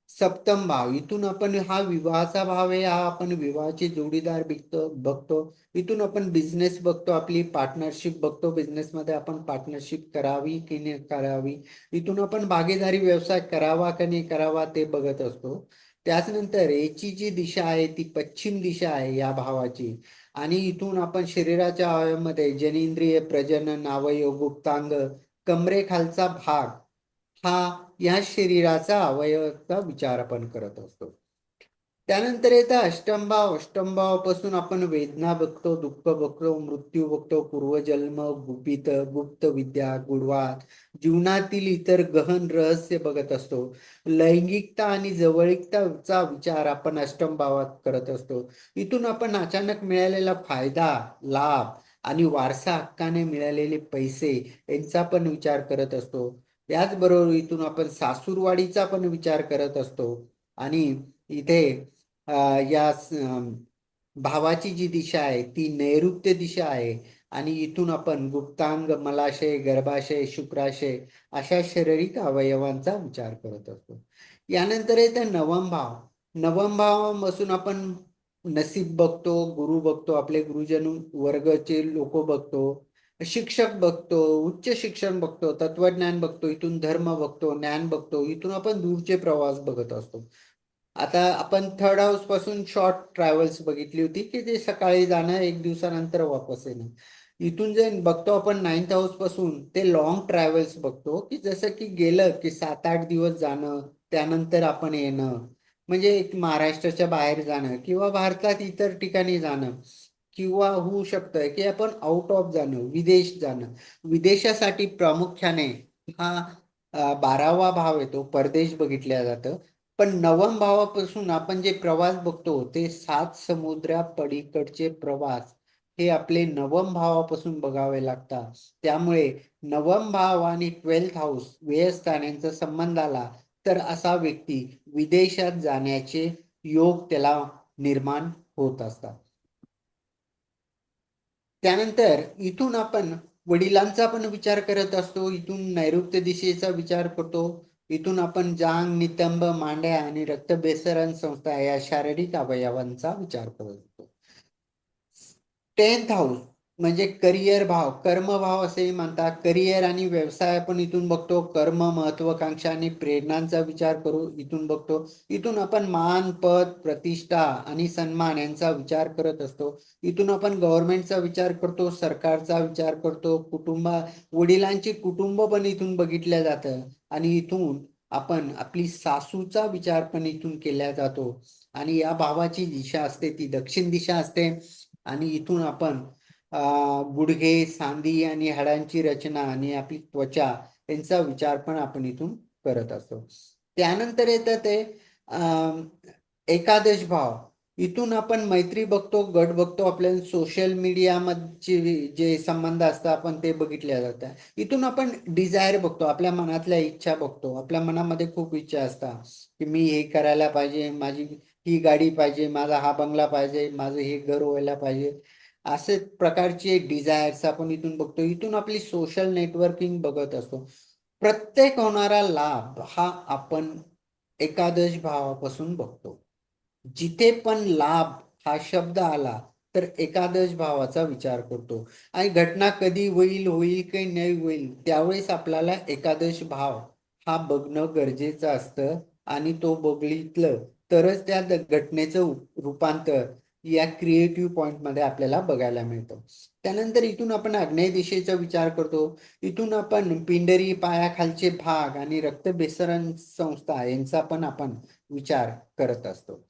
सप्तम भाव. इथून आपण हा विवाहाचा भाव आहे. हा आपण विवाहाचे जोडीदार बघतो. इथून आपण बिझनेस बघतो, आपली पार्टनरशिप बघतो. बिझनेसमध्ये आपण पार्टनरशिप करावी की नाही करावी. इथून आपण भागीदारी व्यवसाय करावा की नाही करावा ते बघत असतो. त्याचनंतर याची जी दिशा आहे ती पश्चिम दिशा आहे या भावाची. आणि इथून आपण शरीराच्या अवयवामध्ये जनेंद्रिय, प्रजनन, अवयव, गुप्तांग, कमरेखालचा भाग हा या शरीराचा अवयवाचा विचार आपण करत असतो. त्यानंतर येतं अष्टम भाव. अष्टम भावापासून आपण वेदना बघतो, दुःख बघतो, मृत्यू बघतो, पूर्वजन्म, गुप्त विद्या, गुडवाद, जीवनातील इतर गहन रहस्य बघत असतो. लैंगिकता आणि जवळीकताचा विचार आपण अष्टम भावात करत असतो. इथून आपण अचानक मिळालेला फायदा, लाभ आणि वारसा हक्काने मिळालेले पैसे यांचा पण विचार करत असतो. याचबरोबर इथून आपण सासूरवाडीचा पण विचार करत असतो. आणि इथे या भावाची जी दिशा आहे ती नैऋत्य दिशा आहे. आणि इथून आपण गुप्तांग, मलाशय, गर्भाशय, शुक्राशय अशा शारीरिक अवयवांचा विचार करत असतो. यानंतर येतं नवम भाव. नवम भावापासून आपण नसीब बघतो, गुरु बघतो, आपले गुरुजन वर्गाचे लोक बघतो, शिक्षक बघतो, उच्च शिक्षण बघतो, तत्वज्ञान बघतो, इथून धर्म बघतो, ज्ञान बघतो. इथून आपण दूरचे प्रवास बघत असतो. आता आपण थर्ड हाऊस पासून शॉर्ट ट्रॅव्हल्स बघितली होती की ते सकाळी जाणं, एक दिवसानंतर वापस येणं. इथून जे बघतो आपण नाईन्थ हाऊस पासून ते लॉंग ट्रॅव्हल्स बघतो की जसं की गेलं की 7-8 दिवस जाणं, त्यानंतर आपण येणं. म्हणजे एक महाराष्ट्राच्या बाहेर जाणं किंवा भारतात इतर ठिकाणी जाणं, किंवा होऊ शकतं की आपण आउट ऑफ जाणं, विदेश जाणं. विदेशासाठी प्रामुख्याने हा 12वा भाव येतो, परदेश बघितल्या जातं. पण नवम भावापासून आपण जे प्रवास बघतो ते 7 समुद्रा पलीकडचे प्रवास हे आपले नवम भावापासून बघावे लागतात. त्यामुळे नवम भाव आणि 12th हाऊस व्ययस्थान यांचा संबंध आला तर असा व्यक्ती विदेशात जाण्याचे योग त्याला निर्माण होत असतात. त्यानंतर इथून आपण वडिलांचा पण विचार करत असतो. इथून नैऋत्य दिशेचा विचार करतो. इथून आपण जांग, नितंब, मांड्या आणि रक्तभिसरण संस्था या शारीरिक अवयवांचा विचार करत असतो. 10th हाऊस म्हणजे करिअर भाव, कर्म भाव असेही म्हणतात. करिअर आणि व्यवसाय आपण इथून बघतो. कर्म, महत्वाकांक्षा आणि प्रेरणांचा विचार करू इथून बघतो. इथून आपण मान, पद, प्रतिष्ठा आणि सन्मान यांचा विचार करत असतो. इथून आपण गव्हर्नमेंटचा विचार करतो, सरकारचा विचार करतो, वडिलांची कुटुंब पण इथून बघितल्या जातं. आणि इथून आपण आपली सासूचा विचार पण इथून केला जातो. आणि या भावाची दिशा असते ती दक्षिण दिशा असते. आणि इथून आपण गुडघे, सांधी आणि हाडांची रचना आणि आपली त्वचा यांचा विचार पण आपण इथून करत असतो. त्यानंतर येतं ते एकादश भाव. इथून आपण मैत्री बघतो, गट बघतो, आपल्या सोशल मीडियामध्ये जे संबंध असतात आपण ते बघितल्या जातात. इथून आपण डिझायर बघतो, आपल्या मनातल्या इच्छा बघतो. आपल्या मनामध्ये खूप इच्छा असतात की मी हे करायला पाहिजे, माझी ही गाडी पाहिजे, माझा हा बंगला पाहिजे, माझं हे घर व्हायला पाहिजे. असे प्रकारचे डिझायर्स आपण इथून बघतो. इथून आपली सोशल नेटवर्किंग बघत असतो. प्रत्येक होणारा लाभ हा आपण एकादश भावापासून बघतो. जिथे पण लाभ हा शब्द आला तर एकादश भावाचा विचार करतो. आणि घटना कधी होईल की नाही होईल त्यावेळेस आपल्याला एकादश भाव हा बघणं गरजेचं असतं. आणि तो बघितलं तरच त्या घटनेचं रूपांतर या क्रिएटिव्ह पॉइंटमध्ये आपल्याला बघायला मिळतं. त्यानंतर इथून आपण आग्नेय दिशेचा विचार करतो. इथून आपण पिंडरी, पायाखालचे भाग आणि रक्तभिसरण संस्था यांचा पण आपण विचार करत असतो.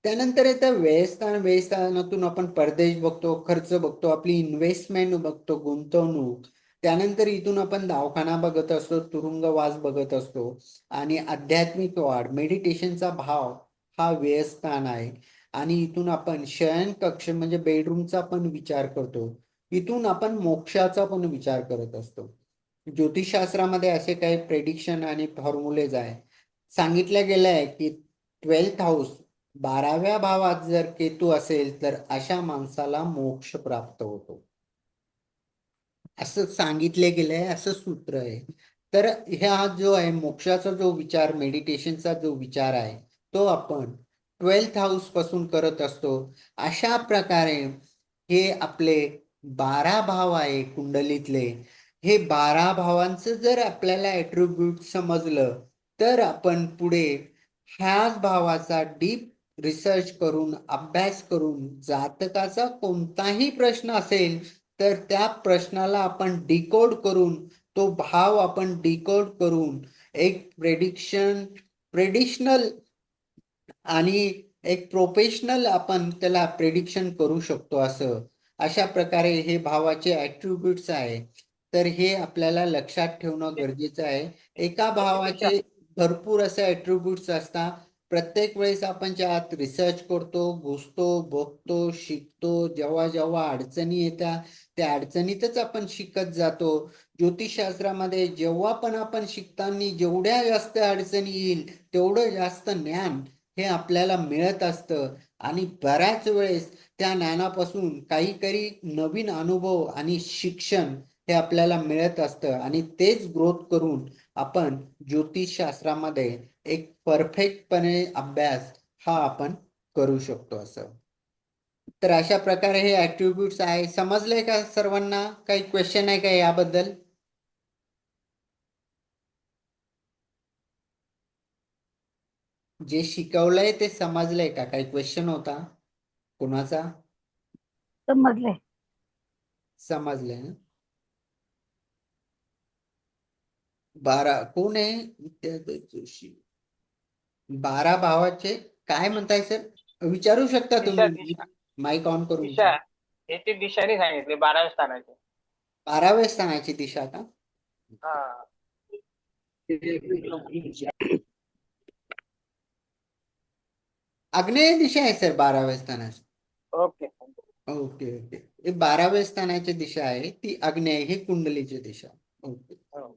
त्यानंतर येतं व्ययस्थान. व्ययस्थानातून आपण परदेश बघतो, खर्च बघतो, आपली इन्व्हेस्टमेंट बघतो, गुंतवणूक. त्यानंतर इथून आपण दवाखाना बघत असतो, तुरुंगवास बघत असतो आणि आध्यात्मिक वाढ, मेडिटेशनचा भाव हा व्ययस्थान आहे. आणि इथून आपण शयन कक्ष म्हणजे बेडरूमचा पण विचार करतो. इथून आपण मोक्षाचा पण विचार करत असतो. ज्योतिषशास्त्रामध्ये असे काही प्रेडिक्शन आणि फॉर्म्युलेज आहे. सांगितलं गेलं आहे की 12th हाऊस 12व्या भावात जर केतू असेल तर अशा माणसाला मोक्ष प्राप्त होतो, असं सांगितले गेलंय, असं सूत्र आहे. तर ह्या जो आहे मोक्षाचा जो विचार, मेडिटेशनचा जो विचार आहे तो आपण 12th हाऊस पासून करत असतो. अशा प्रकारे हे आपले 12 भाव आहे कुंडलीतले. हे 12 भावांचं जर आपल्याला ऍट्रिब्यूट समजलं तर आपण पुढे ह्याच भावाचा डीप रिसर्च करून, अभ्यास करून, जातकाचा कोणताही प्रश्न असेल तर त्या प्रश्नाला आपण डिकोड करून, तो भाव आपण डिकोड करून एक प्रेडिशनल आणि एक प्रोफेशनल आपण त्याला प्रेडिक्शन करू शकतो. अशा प्रकारे हे भावाचे ऍट्रिब्यूट्स आहे. तर हे आपल्याला लक्षात ठेवणं गरजेचं आहे. एका दिशा भावाचे भरपूर असे ऍट्रिब्यूट्स असतात. प्रत्येक वेळेस आपण ज्यात रिसर्च करतो, घुसतो, बघतो, शिकतो. जेव्हा जेव्हा अडचणी येतात त्या अडचणीतच आपण शिकत जातो. ज्योतिषशास्त्रामध्ये जेव्हा पण आपण शिकताना जेवढ्या जास्त अडचणी येईल तेवढं जास्त ज्ञान हे आपल्याला मिळत असतं. आणि बऱ्याच वेळेस त्या ज्ञानापासून काही नवीन अनुभव आणि शिक्षण हे आपल्याला मिळत असतं आणि तेच ग्रोथ करून आपण ज्योतिषशास्त्रामध्ये एक परफेक्टपणे अभ्यास हा आपण करू शकतो. तर अशा प्रकारे हे ऍट्रिब्यूट्स आहे. समजलंय का सर्वांना? काही क्वेश्चन आहे का याबद्दल? जे शिकवलंय ते समजलंय का? काही क्वेश्चन होता कोणाचा? समजले. समजलंय ना? 12 कोण आहे? विद्याधर जोशी. 12 भावाचे काय म्हणताय सर? विचारू शकता दिशा तुम्ही. दिशा माईक ऑन करून दिशा विचार. याची दिशाने सांगितले 12व्या स्थानाचे. 12व्या स्थानाची दिशा का? हा. आग्नेय दिशा आहे सर 12व्या स्थानाची. ओके. Okay okay. हे 12व्या स्थानाची दिशा आहे ती आग्नेय, ही कुंडलीची दिशा. ओके. हो.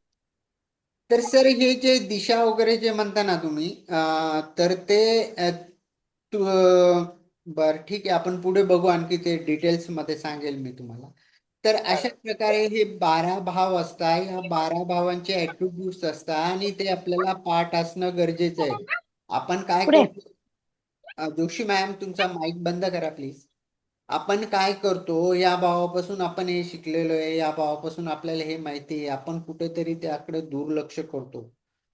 तर सर हे जे दिशा वगैरे जे म्हणता ना तुम्ही तर ते बर ठीक आहे, आपण पुढे बघू, आणखी ते डिटेल्स मध्ये सांगेल मी तुम्हाला. तर अशा चालेल. प्रकारे हे 12 भाव असतात. या 12 भावांचे ऍट्रिब्यूट्स असतात आणि ते आपल्याला पाठ असणं गरजेचं आहे. आपण काय पुढे करतो? जोशी मॅम तुमचा माईक बंद करा प्लीज. आपण काय करतो, या भावापासून आपण हे शिकलेलो आहे, या भावापासून आपल्याला हे माहिती आहे, आपण कुठेतरी त्याकडे दुर्लक्ष करतो.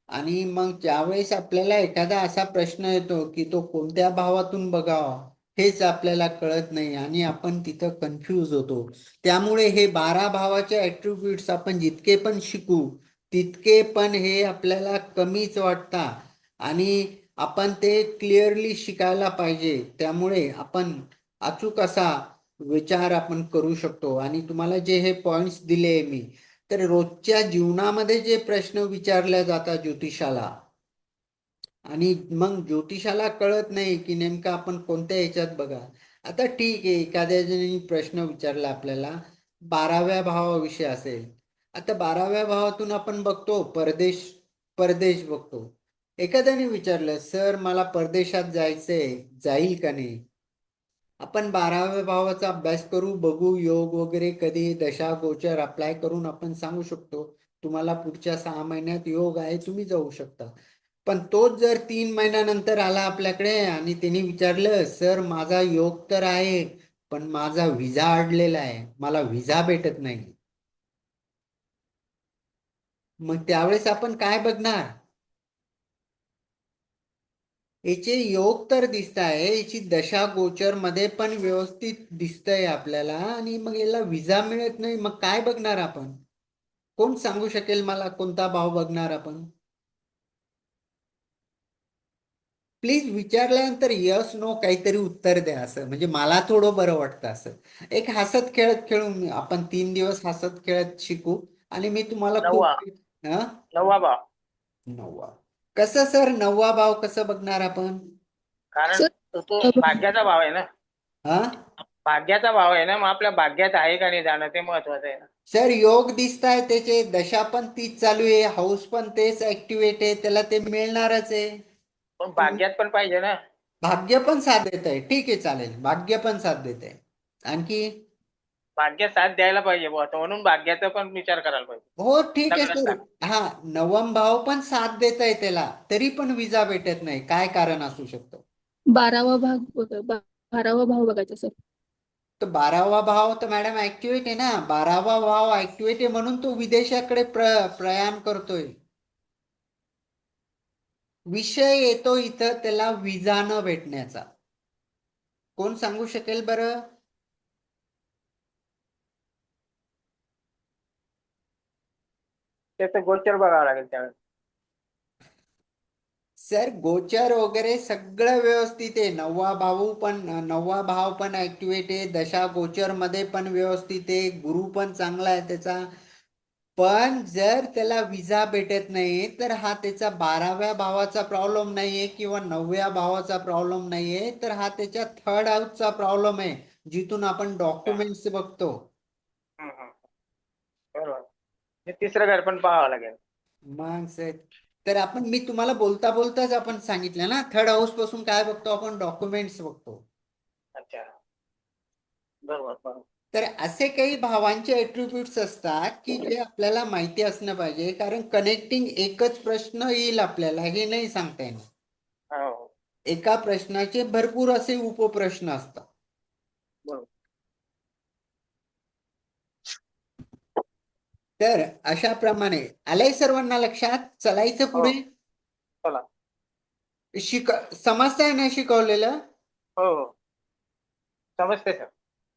आणि मग ज्यावेळेस आपल्याला एखादा असा प्रश्न येतो की तो कोणत्या भावातून बघावा हेच आपल्याला कळत नाही आणि आपण तिथं कन्फ्यूज होतो. त्यामुळे हे 12 भावाचे ऍट्रिब्यूट्स आपण जितके पण शिकू तितके पण हे आपल्याला कमीच वाटतात आणि आपण ते क्लिअरली शिकायला पाहिजे. त्यामुळे आपण अचूक असा विचार आपण करू शकतो. आणि तुम्हाला जे हे पॉइंट्स दिले मी, तर रोजच्या जीवनामध्ये जे प्रश्न विचारले जातात ज्योतिषाला, आणि मग ज्योतिषाला कळत नाही की नेमकं आपण कोणत्या ह्याच्यात बघा. आता ठीक आहे, एखाद्या जणांनी प्रश्न विचारला आपल्याला 12व्या भावाविषयी असेल. आता 12व्या भावातून आपण बघतो परदेश, परदेश बघतो. एखाद्याने विचारलं सर मला परदेशात जायचंय, जाईल का नाही? आपण 12व्या भावाचा अभ्यास करू, बघू योग वगैरे कधी दशा गोचर अप्लाय करून आपण सांगू शकतो तुम्हाला पुढच्या 6 महिन्यात योग आहे, तुम्ही जाऊ शकता. पण तोच जर 3 महिन्यानंतर आला आपल्याकडे आणि त्यांनी विचारलं सर माझा योग तर आहे पण माझा व्हिसा अडलेला आहे, मला व्हिसा भेटत नाही, मग त्यावेळेस आपण काय बघणार? याचे योग तर दिसत आहे, याची दशा गोचर मध्ये पण व्यवस्थित दिसतंय आपल्याला, आणि मग याला विजा मिळत नाही, मग काय बघणार आपण? कोण सांगू शकेल मला कोणता भाव बघणार आपण? प्लीज विचारल्यानंतर यस नो काहीतरी उत्तर द्या, असं म्हणजे मला थोडं बरं वाटतं. असं एक हसत खेळत खेळून आपण 3 दिवस हसत खेळत शिकू, आणि मी तुम्हाला खूप नववा हा नववा भाव. नववा. कसं सर, नववा भाव कसं बघणार आपण? कारण सर तो भाग्याचा भाव आहे ना. हा भाग्याचा भाव आहे ना, मग आपल्या भाग्यात आहे का नाही जाणं ते महत्वाचं आहे ना. सर, योग दिसत आहे, त्याचे दशा पण तीच चालू आहे, हाऊस पण तेच ऍक्टिव्हेट आहे, त्याला ते मिळणारच आहे. पण भाग्यात पण पाहिजे ना. भाग्य पण साथ देत आहे, ठीक आहे, चालेल, भाग्य पण साथ देत आहे. आणखी? भाग्य साथ द्यायला पाहिजे बुवा, तर म्हणून भाग्याचा पण विचार करायला पाहिजे. हो, ठीक आहे सर. लग्नस्थान. हा, नवम भाव पण साथ देत आहे त्याला, तरी पण विजा भेटत नाही, काय कारण असू शकतं? 12वा भाग बघा 12वा भाव बघायचा सर. तर 12वा भाव तर मॅडम ऍक्टिव्हेट आहे ना, 12वा भाव ऍक्टिव्हेट आहे म्हणून तो विदेशाकडे प्रयाण करतोय. विषय येतो इथं त्याला विजा न भेटण्याचा. कोण सांगू शकेल बरं? त्याचं गोचर बघावं लागेल त्यावेळेस. सर, गोचर वगैरे सगळं व्यवस्थित आहे, नववा भाव पण ऍक्टिव्हेट आहे, दशा गोचर मध्ये पण व्यवस्थित आहे, गुरु पण चांगला आहे त्याचा. पण जर त्याला विजा भेटत नाही, तर हा त्याचा 12व्या भावाचा प्रॉब्लेम नाहीये किंवा 9व्या भावाचा प्रॉब्लेम नाहीये, तर हा त्याच्या थर्ड हाऊसचा प्रॉब्लेम आहे, जिथून आपण डॉक्युमेंट्स बघतो. हम्म. बरोबर. हे तिसरं घर पण पाहावं लागेल. मग सर, तर मी तुम्हाला बोलता बोलताच आपण सांगितलं ना, थर्ड हाऊस पासून काय बघतो आपण? डॉक्युमेंट्स बघतो. अच्छा. बरोबर बरोबर. तर असे काही भावांचे ऍट्रिब्यूट्स असतात की जे आपल्याला माहिती असणं पाहिजे, कारण कनेक्टिंग एकच प्रश्न येईल आपल्याला हे नाही सांगता येणार. हो. एका प्रश्नाचे भरपूर असे उपप्रश्न असतात. बरोबर. तर अशा प्रमाणे आलंय सर्वांना लक्षात? चलायचं हो. पुढे. चला. समजतंय ना शिकवलेलं? हो हो. समजते सर.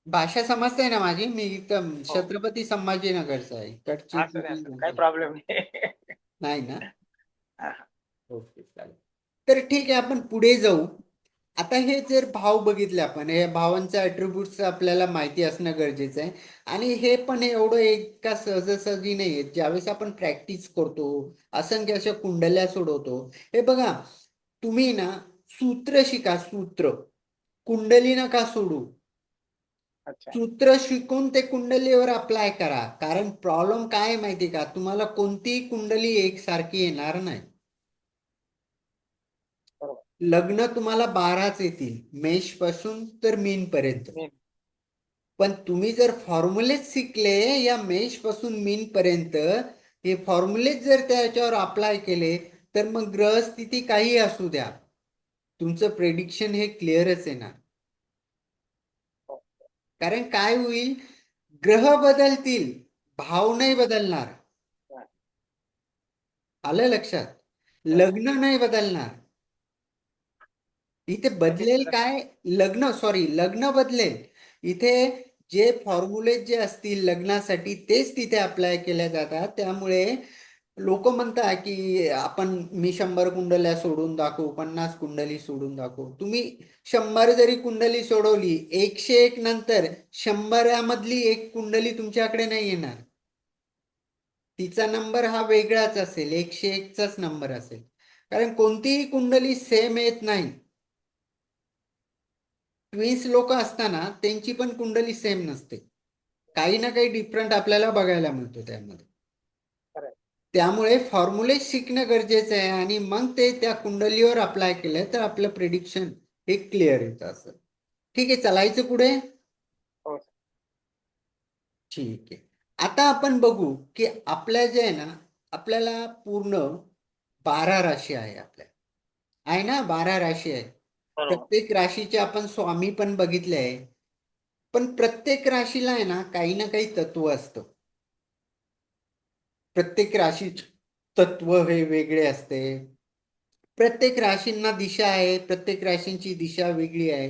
भाषा समजते ना माझी? मी एकदम हो. छत्रपती संभाजीनगरचा आहे, इकडची असं नाही असं काही प्रॉब्लेम नाही. नाही ना? हा. ओके, चालेल. तर ठीक आहे, आपण पुढे जाऊ. आता हे जर भाव बघितले आपण, हे भावांचे अट्रिब्यूट्स आपल्याला माहिती असणं गरजेचं आहे, आणि हे पण एवढं एका सहजासहजी नाही आहे. ज्यावेळेस आपण प्रॅक्टिस करतो, असंख्य अशा कुंडल्या सोडवतो, हे बघा, तुम्ही ना सूत्र शिका, सूत्र. कुंडली नका सोडू. अच्छा. सूत्र शिकून ते कुंडलीवर अप्लाय करा, कारण प्रॉब्लेम काय आहे माहिती का, तुम्हाला कोणतीही कुंडली एकसारखी येणार नाही. बरोबर. लग्न तुम्हाला 12च येतील, मेष पासून तर मीन पर्यंत. मी. पण तुम्ही जर फॉर्म्युलेच शिकले या मेष पासून मीन पर्यंत, हे फॉर्म्युलेच जर त्याच्यावर अप्लाय केले, तर मग ग्रहस्थिती काही असू द्या, तुमचं प्रेडिक्शन हे क्लिअरच येणार. हो. कारण काय होईल, ग्रह बदलतील, भाव नाही बदलणार. हा. आलं लक्षात? हो. लग्न नाही बदलणार. इथे बदलेल काय? लग्न बदलेल. इथे जे फॉर्म्युले जे असतील लग्नासाठी तेच तिथे अप्लाय केल्या जातात. त्यामुळे लोक म्हणतात की मी 100 कुंडल्या सोडून दाखवू, 50 कुंडली सोडून दाखवू. तुम्ही 100 जरी कुंडली सोडवली, 101 नंतर 100 मधली एक कुंडली तुमच्याकडे नाही येणार. तिचा नंबर हा वेगळाच असेल, 101 चाच नंबर असेल, कारण कोणतीही कुंडली सेम येत नाही. ट्विन्स लोक असताना त्यांची पण कुंडली सेम नसते, काही ना काही डिफरंट आपल्याला बघायला मिळतो त्यामध्ये. खरंय. त्यामुळे फॉर्म्युले शिकणं गरजेचं आहे, आणि मग ते त्या कुंडलीवर अप्लाय केलं तर आपलं प्रिडिक्शन हे क्लिअर येतं. असं ठीक आहे, चालायचं पुढे. हो सर. ठीक आहे. आता आपण बघू की आपल्या जे आहे ना, आपल्याला पूर्ण 12 राशी आहे ना, 12 राशी आहे. बरोबर. प्रत्येक राशीचे आपण स्वामी पण बघितले आहे, पण प्रत्येक राशीला आहे ना काही ना काही तत्व असतं. प्रत्येक राशी तत्व हे वेगळे असते. प्रत्येक राशींना दिशा आहे, प्रत्येक राशींची दिशा वेगळी आहे.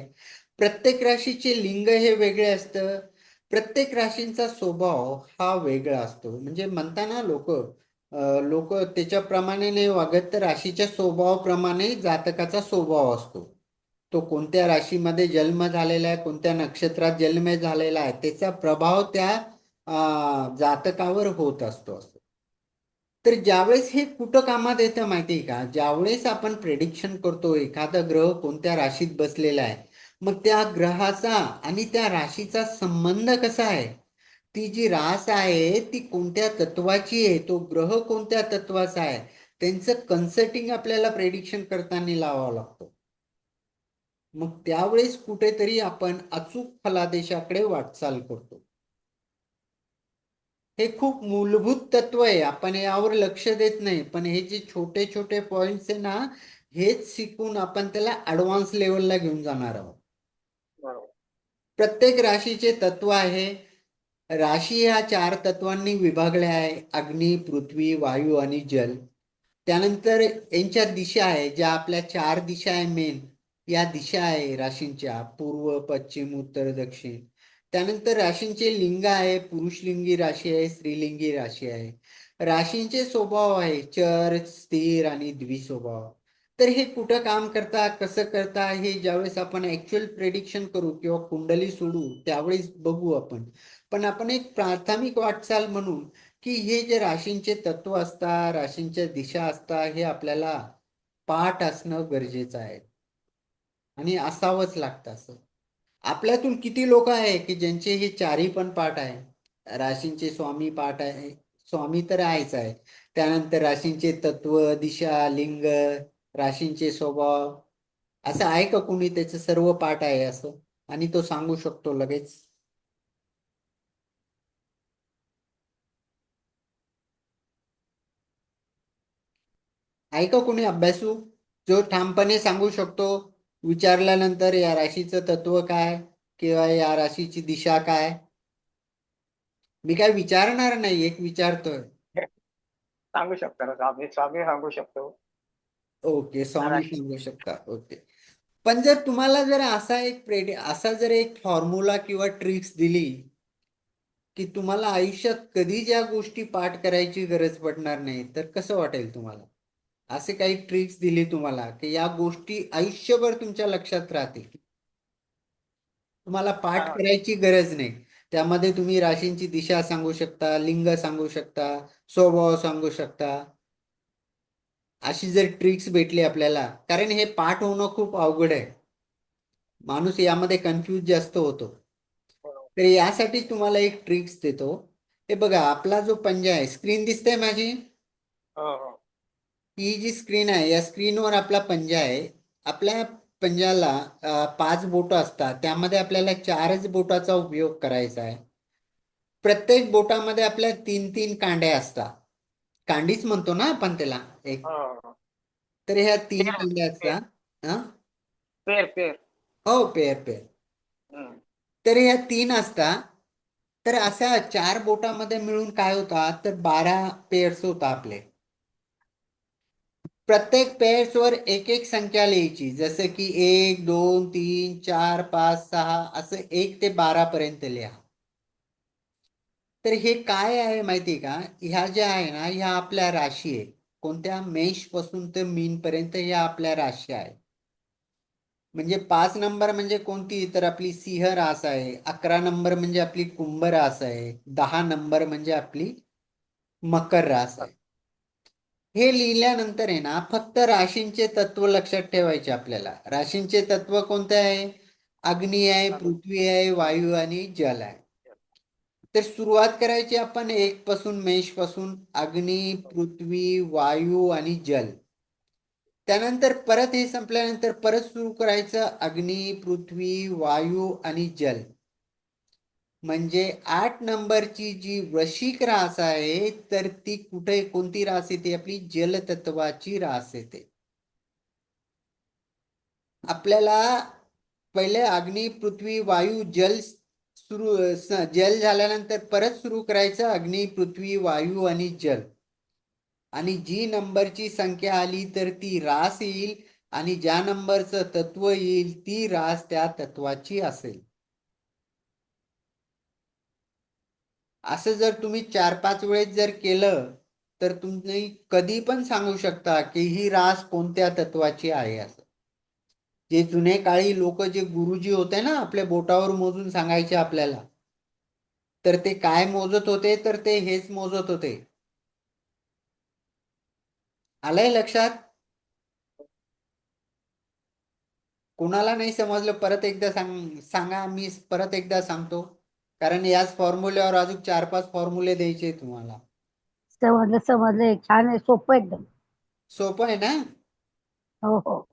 प्रत्येक राशीचे लिंग हे वेगळे असतं. प्रत्येक राशींचा स्वभाव हा वेगळा असतो. म्हणजे म्हणताना लोक त्याच्याप्रमाणे नाही वागत, तर राशीच्या स्वभावाप्रमाणे जातकाचा स्वभाव असतो. तो कोणत्या राशीमध्ये जन्म झालेला आहे, कोणत्या नक्षत्रात जन्म झालेला आहे, त्याचा प्रभाव त्या जातकावर होत असतो. तर ज्यावेळेस हे कुठं कामात येतं माहितीये का, ज्यावेळेस आपण प्रेडिक्शन करतो एखादा ग्रह कोणत्या राशीत बसलेला आहे, मग त्या ग्रहाचा आणि त्या राशीचा संबंध कसा आहे, ती जी रास आहे ती कोणत्या तत्वाची आहे, तो ग्रह कोणत्या तत्वाचा आहे, त्यांचं कन्सल्टिंग आपल्याला प्रेडिक्शन करताना लावावं लागतं. मग त्यावेळेस कुठेतरी आपण अचूक फलादेशाकडे वाटचाल करतो. हे खूप मूलभूत तत्व आहे, आपण यावर लक्ष देत नाही. पण हे जे छोटे छोटे पॉइंट्स आहे ना, हेच शिकून आपण त्याला ऍडव्हान्स लेवलला घेऊन जाणार आहोत. बरोबर. प्रत्येक राशीचे तत्व आहे. राशी ह्या 4 तत्वांनी विभागल्या आहे: अग्नी, पृथ्वी, वायू आणि जल. त्यानंतर यांच्या दिशा आहे, ज्या आपल्या 4 दिशा आहे मेन, या दिशा आहे राशींच्या: पूर्व, पश्चिम, उत्तर, दक्षिण. त्यानंतर राशींचे लिंग आहे: पुरुषलिंगी राशी आहे, स्त्रीलिंगी राशी आहे. राशींचे स्वभाव आहे: चर, स्थिर आणि द्विस्वभाव. तर हे कुठं काम करता, कसं करता, हे ज्यावेळेस आपण ऍक्च्युअल प्रेडिक्शन करू किंवा कुंडली सोडू त्यावेळेस बघू आपण. पण आपण एक प्राथमिक वाटचाल म्हणून की हे जे राशींचे तत्व असतात, राशींच्या दिशा असतात, हे आपल्याला पाठ असणं गरजेचं आहे आणि असावंच लागतं. असं आपल्यातून किती लोक आहे की ज्यांचे हे 4ही पण पाठ आहे. राशींचे स्वामी पाठ आहे, स्वामी तर आहेच आहे. त्यानंतर राशींचे तत्व, दिशा, लिंग, राशींचे स्वभाव, असं आहे का कुणी त्याचं सर्व पाठ आहे असं आणि तो सांगू शकतो लगेच? आहे का कोणी अभ्यासू जो ठामपणे सांगू शकतो, विचारल्यानंतर या राशीचं तत्व काय किंवा या राशीची दिशा काय? मी काय विचारणार नाही, एक विचारतोय. सांगू शकता ना, स्वामी स्वामी सांगू शकतो. ओके, स्वामी सांगू शकता. ओके. पण जर तुम्हाला जर असा जर एक फॉर्म्युला किंवा ट्रिक्स दिली की तुम्हाला आयुष्यात कधी ज्या गोष्टी पाठ करायची गरज पडणार नाही, तर कसं वाटेल तुम्हाला? असे काही ट्रिक्स दिली तुम्हाला की या गोष्टी आयुष्यभर तुमच्या लक्षात राहतील, तुम्हाला पाठ हा. करायची गरज नाही. त्यामध्ये तुम्ही राशींची दिशा सांगू शकता, लिंग सांगू शकता, स्वभाव सांगू शकता. अशी जर ट्रिक्स भेटली आपल्याला, कारण हे पाठ होणं खूप अवघड आहे, माणूस यामध्ये कन्फ्यूज जास्त होतो. बरोबर. तर यासाठी तुम्हाला एक ट्रिक्स देतो. हे बघा, आपला जो पंजा आहे, स्क्रीन दिसते माझी, हो हो. ही जी स्क्रीन आहे या स्क्रीनवर आपला पंजा आहे. आपल्या पंजाला 5 बोटं असतात, त्यामध्ये आपल्याला 4च बोटाचा उपयोग करायचा आहे. प्रत्येक बोटामध्ये आपल्या 3-3 कांड्या असतात. कांडीच म्हणतो ना आपण त्याला एक. हो हो. तर ह्या 3 पेर कांड्या पेर असतात. हा, पेर पेर. हो, पेर पेर. हम्म. तर ह्या 3 असतात. तर अशा 4 बोटामध्ये मिळून काय होतात, तर 12 पेअर्स होतात आपले. प्रत्येक पेअर्सवर एक एक संख्या लिहायची, जसं की 1, 2, 3, 4, 5, 6 असं 1 ते 12 पर्यंत लिहा. तर हे काय आहे माहितीये का, ह्या ज्या आहे ना, ह्या आपल्या राशी आहे. कोणत्या? मेष पासून ते मीन पर्यंत ह्या आपल्या राशी आहे. म्हणजे 5 नंबर म्हणजे कोणती, तर आपली सिंह रास आहे. 11 नंबर म्हणजे आपली कुंभ रास आहे. 10 नंबर म्हणजे आपली मकर रास आहे. हे लिहिल्यानंतर आहे ना, फक्त राशींचे तत्व लक्षात ठेवायचे आपल्याला. राशींचे तत्व कोणते आहे? अग्नी आहे, पृथ्वी आहे, वायू आणि जल आहे. तर सुरुवात करायची आपण 1 पासून, मेष पासून: अग्नी, पृथ्वी, वायू आणि जल. त्यानंतर परत हे संपल्यानंतर परत सुरू करायचं: अग्नी, पृथ्वी, वायू आणि जल. म्हणजे 8 नंबरची जी वृश्चिक रास आहे, तर ती कुठे कोणती रास येते? आपली जलतत्वाची रास येते. आपल्याला पहिले अग्नी, पृथ्वी, वायू, जल जल झाल्यानंतर परत सुरू करायचं: अग्नी, पृथ्वी, वायू आणि जल. आणि जी नंबरची संख्या आली तर ती रास येईल आणि ज्या नंबरचं तत्व येईल ती रास त्या तत्वाची असेल. असं जर तुम्ही 4-5 वेळेस जर केलं तर तुम्ही कधी पण सांगू शकता की ही रास कोणत्या तत्वाची आहे असं. जे जुने काळी लोक जे गुरुजी होते ना आपल्या बोटावर मोजून सांगायचे आपल्याला, तर ते काय मोजत होते तर ते हेच मोजत होते. आलंय लक्षात? कोणाला नाही समजलं परत एकदा सांगा, मी परत एकदा सांगतो. कारण याच फॉर्म्युल्यावर अजून 4-5 फॉर्म्युले द्यायचे तुम्हाला. समजलं समजलं, छान आहे, सोपं आहे एकदम. सोपं आहे ना? हो हो.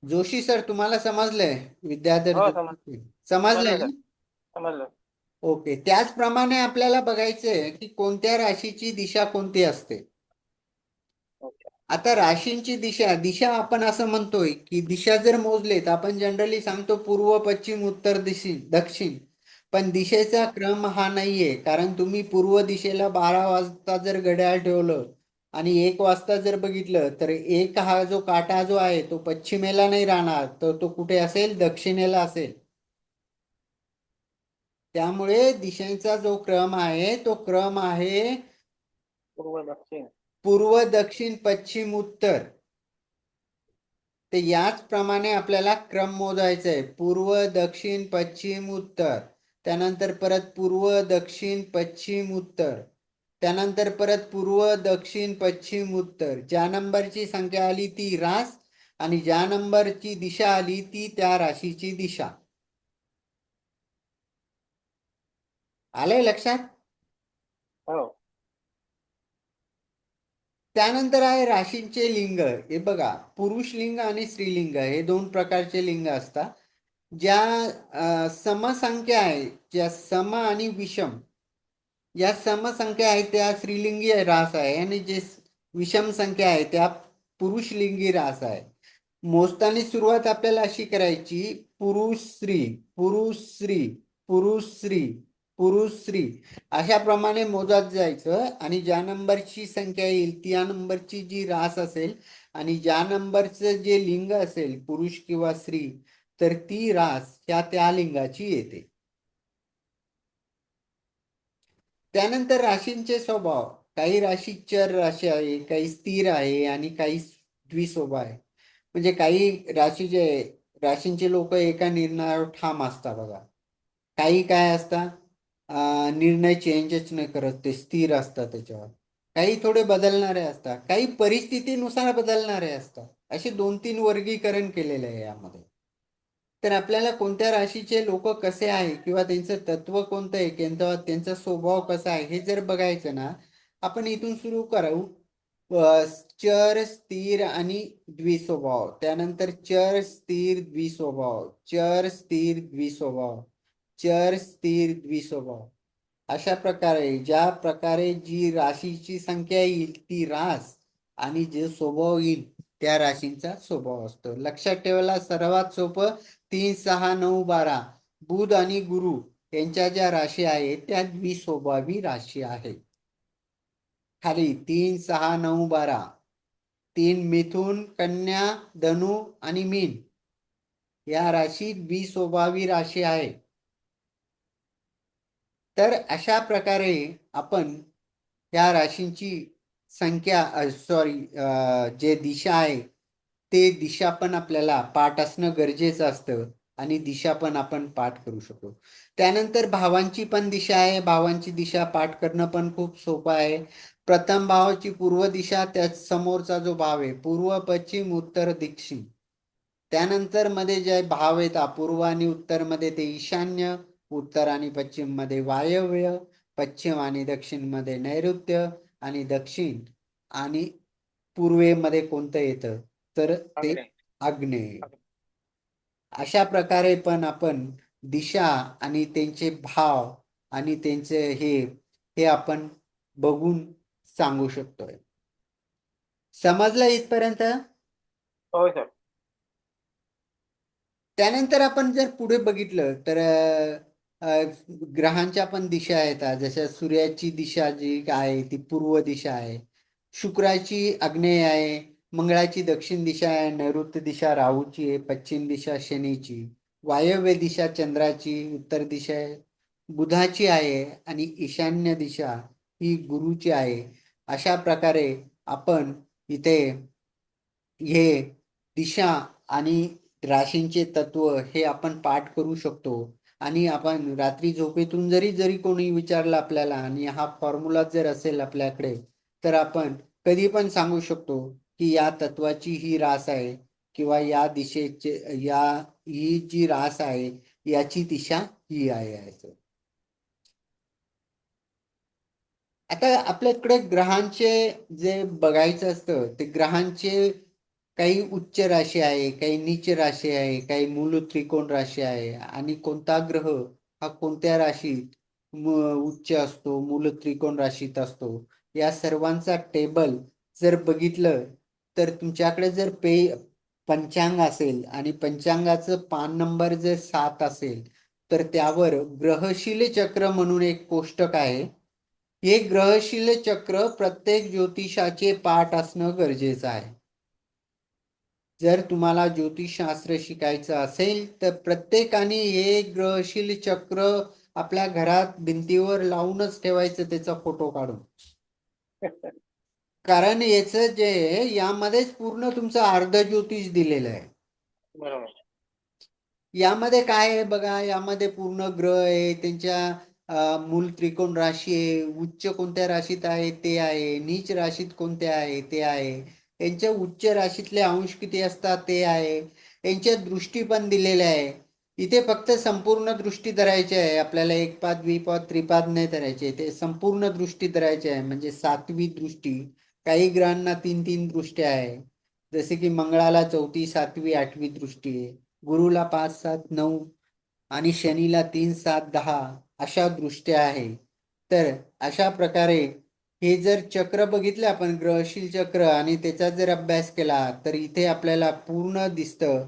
जोशी सर तुम्हाला समजलंय? विद्याधर हो जोशी समजलंय समजलं ना? सर, समजलं. ओके. त्याचप्रमाणे आपल्याला बघायचंय की कोणत्या राशीची दिशा कोणती असते. ओके. आता राशींची दिशा आपण असं म्हणतोय की दिशा जर मोजलेत आपण जनरली सांगतो पूर्व, पश्चिम, उत्तर, दक्षिण. पण दिशेचा क्रम हा नाहीये. कारण तुम्ही पूर्व दिशेला 12 वाजता जर घड्याळ ठेवलं आणि 1 वाजता जर बघितलं तर 1 हा जो काटा जो आहे तो पश्चिमेला नाही राहणार, तर तो कुठे असेल? दक्षिणेला असेल. त्यामुळे दिशेचा जो क्रम आहे तो क्रम आहे पूर्व, दक्षिण. पूर्व, दक्षिण, पश्चिम, उत्तर. ते याचप्रमाणे आपल्याला क्रम मोजायचा आहे. पूर्व, दक्षिण, पश्चिम, उत्तर. त्यानंतर परत पूर्व, दक्षिण, पश्चिम, उत्तर. त्यानंतर परत पूर्व, दक्षिण, पश्चिम, उत्तर. ज्या नंबरची संख्या आली ती रास आणि ज्या नंबरची दिशा आली ती त्या राशीची दिशा. आलंय लक्षात? हो. त्यानंतर आहे राशींचे लिंग. हे बघा, पुरुष लिंग आणि स्त्रीलिंग हे 2 प्रकारचे लिंग असतात. ज्या समसंख्या आहे, ज्या सम आणि विषम या समसंख्या आहेत त्या स्त्रीलिंगी रास आहे आणि जे विषम संख्या आहे त्या पुरुषलिंगी रास आहे. मोजताना सुरुवात आपल्याला अशी करायची: पुरुष स्त्री, पुरुष स्त्री, पुरुष स्त्री, पुरुष स्त्री, अशा प्रमाणे मोजत जायचं. आणि ज्या नंबरची संख्या येईल त्या नंबरची जी रास असेल आणि ज्या नंबरचं जे लिंग असेल पुरुष किंवा स्त्री, तर ती रास त्या लिंगाची येते. त्यानंतर राशींचे स्वभाव. काही राशी चर राशी आहे, काही स्थिर आहे आणि काही द्विस्वभाव आहे. म्हणजे काही राशींचे लोक एका निर्णयावर ठाम असतात बघा. काही काय असतात, निर्णय चेंजच नाही करत, ते स्थिर असतात त्याच्यावर. काही थोडे बदलणारे असतात, काही परिस्थितीनुसार बदलणारे असतात. असे 2-3 वर्गीकरण केलेले आहे यामध्ये. तर आपल्याला कोणत्या राशीचे लोक कसे आहे किंवा त्यांचं तत्व कोणतं आहे किंवा त्यांचा स्वभाव कसा आहे हे जर बघायचं ना, आपण इथून सुरू करू. चर, स्थिर आणि द्विस्वभाव. त्यानंतर चर, स्थिर, द्विस्वभाव, चर, स्थिर, द्विस्वभाव, चर, स्थिर, द्विस्वभाव. अशा प्रकारे ज्या प्रकारे जी राशीची संख्या येईल ती रास आणि जे स्वभाव येईल त्या राशींचा स्वभाव असतो. लक्षात ठेवायला सर्वात सोपं 3, 6, 9, 12 बुध आणि गुरु यांच्या ज्या राशी आहेत त्या द्विस्वभावी राशी आहेत. खाली 3, 6, 9, 12. 3 मिथुन, कन्या, धनु आणि मीन या राशी द्विस्वभावी राशी आहे. तर अशा प्रकारे आपण या राशींची संख्या जे दिशा आहे ते दिशा पण आपल्याला पाठ असणं गरजेचं असतं आणि दिशा पण आपण पाठ करू शकतो. त्यानंतर भावांची पण दिशा आहे. भावांची दिशा पाठ करणं पण खूप सोपं आहे. प्रथम भावाची पूर्व दिशा, त्या समोरचा जो भाव आहे पूर्व, पश्चिम, उत्तर, दक्षिण. त्यानंतर मध्ये जे भाव आहेत अपूर्व आणि उत्तर मध्ये ते ईशान्य, उत्तर आणि पश्चिम मध्ये वायव्य, पश्चिम आणि दक्षिण मध्ये नैऋत्य आणि दक्षिण आणि पूर्वेमध्ये कोणतं येतं तर ते अग्नि. आग्नेय. अशा प्रकारे पण आपण दिशा आणि त्यांचे भाव आणि त्यांचे हे आपण बघून सांगू शकतोय. समजलं इथपर्यंत? हो सर. त्यानंतर आपण जर पुढे बघितलं तर ग्रहांच्या पण दिशा येतात, जशा सूर्याची दिशा जी आहे ती पूर्व दिशा आहे, शुक्राची आग्नेय आहे, मंगळाची दक्षिण दिशा आहे, नैऋत्य दिशा राहूची आहे, पश्चिम दिशा शनीची, वायव्य दिशा चंद्राची उत्तर दिशा आहे, बुधाची आहे आणि ईशान्य दिशा ही गुरुची आहे. अशा प्रकारे आपण इथे हे दिशा आणि राशींचे तत्व हे आपण पाठ करू शकतो. आणि आपण रात्री झोपेतून जरी जरी कोणी विचारलं आपल्याला आणि हा फॉर्म्युला जर असेल आपल्याकडे, तर आपण कधी पण सांगू शकतो की या तत्वाची ही रास आहे किंवा या दिशेचे ही जी रास आहे याची दिशा ही आहे असं. आता आपल्याकडे ग्रहांचे जे बघायचं असतं ते ग्रहांचे काही उच्च राशी आहे, काही नीच राशी आहे, काही मूल त्रिकोण राशी आहे आणि कोणता ग्रह हा कोणत्या राशीत उच्च असतो, मूल त्रिकोण राशीत असतो, या सर्वांचा टेबल जर बघितलं तर तुमच्याकडे जर पंचांग असेल आणि पंचांगाचं पान नंबर जर 7 असेल तर त्यावर ग्रहशील चक्र म्हणून एक कोष्टक आहे. हे ग्रहशील चक्र प्रत्येक ज्योतिषाचे पाठ असणं गरजेचं आहे. जर तुम्हाला ज्योतिषशास्त्र शिकायचं असेल तर प्रत्येकाने हे ग्रहशील चक्र आपल्या घरात भिंतीवर लावूनच ठेवायचं त्याचा फोटो काढून. कारण याचं जे यामध्येच पूर्ण तुमचं अर्ध ज्योतिष दिलेलं आहे. बरोबर. यामध्ये काय आहे बघा, यामध्ये पूर्ण ग्रह आहे, त्यांच्या मूल त्रिकोण राशी आहे, उच्च कोणत्या राशीत आहे ते आहे, नीच राशीत कोणत्या आहे ते आहे, यांच्या उच्च राशीतले अंश किती असतात ते आहे, यांच्या दृष्टी पण दिलेल्या आहे. इथे फक्त संपूर्ण दृष्टी धरायची आहे आपल्याला, एकपाद द्विपाद त्रिपाद नाही धरायचे, ते संपूर्ण दृष्टी धरायची आहे. म्हणजे 7वी दृष्टी. काही ग्रहांना 3-3 दृष्ट्या आहे, जसे की मंगळाला 4थी 7वी 8वी दृष्टी आहे, गुरुला 5 7 9 आणि शनीला 3 7 10 अशा दृष्ट्या आहे. तर अशा प्रकारे हे जर चक्र बघितलं आपण, ग्रहशील चक्र, आणि त्याचा जर अभ्यास केला तर इथे आपल्याला पूर्ण दिसतं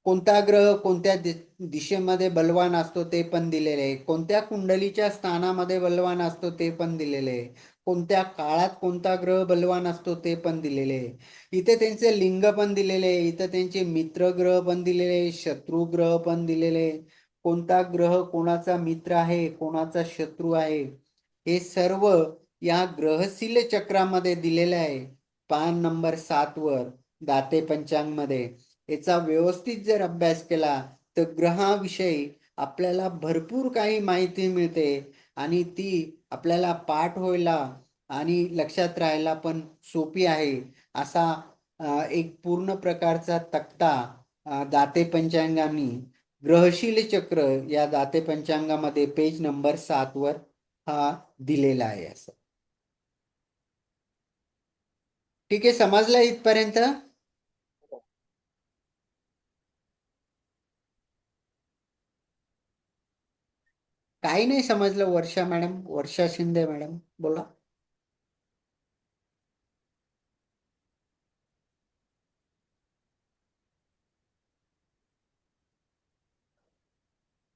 कोणता ग्रह कोणत्या दिशेमध्ये बलवान असतो ते पण दिलेले आहे, कोणत्या कुंडलीच्या स्थानामध्ये बलवान असतो ते पण दिलेले आहे, कोणत्या काळात कोणता ग्रह बलवान असतो ते पण दिलेले आहे. इथे त्यांचे लिंग पण दिलेले आहे, इथं त्यांचे मित्र ग्रह पण दिलेले आहे, शत्रू ग्रह पण दिलेले आहे, कोणता ग्रह कोणाचा मित्र आहे कोणाचा शत्रू आहे हे सर्व या ग्रहशील चक्रामध्ये दिलेलं आहे. पान नंबर 7 वर दाते पंचांग मध्ये याचा व्यवस्थित जर अभ्यास केला तर ग्रहाविषयी आपल्याला भरपूर काही माहिती मिळते आणि ती आपल्याला पाठ व्हायला आणि लक्षात राहायला पण सोपी आहे. असा एक पूर्ण प्रकारचा तक्ता दाते पंचांगाने ग्रहशील चक्र या दाते पंचांगामध्ये पेज नंबर 7 वर हा दिलेला आहे. असं ठीक आहे, समजलं इथपर्यंत? काही नाही समजलं? वर्षा मॅडम, वर्षा शिंदे मॅडम बोला.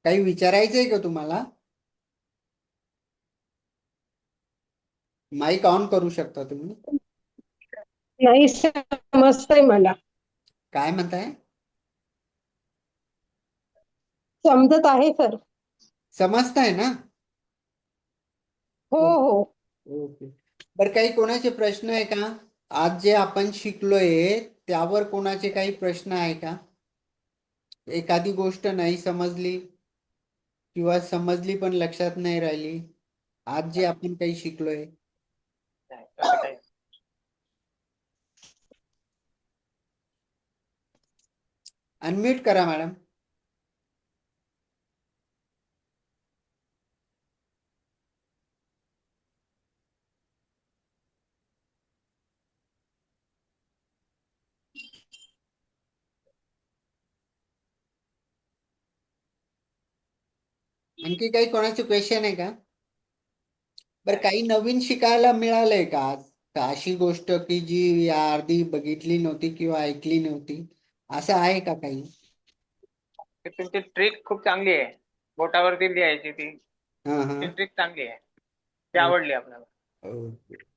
काही विचारायचंय का तुम्हाला? माईक ऑन करू शकता तुम्ही. नाही समजतंय मला. काय म्हणताय? समजत आहे सर. समजताय ना? हो हो. ओके. बरं, काही कोणाचे प्रश्न आहे का? आज जे आपण शिकलोय त्यावर कोणाचे काही प्रश्न आहे का? एखादी गोष्ट नाही समजली किंवा समजली पण लक्षात नाही राहिली, आज जे आपण काही शिकलोय? नाही, तसं काही. अनम्यूट करा मॅडम. आणखी काही कोणाचे क्वेश्चन आहे का? बरं, काही नवीन शिकायला मिळालंय का आज? का अशी गोष्ट की जी या आधी बघितली नव्हती किंवा ऐकली नव्हती, असं आहे का काही? तुमची ट्रिक खूप चांगली आहे. बोटावरती लिहायची ती हा हा ट्रिक चांगली आहे. ती आवडली आपल्याला. ओके.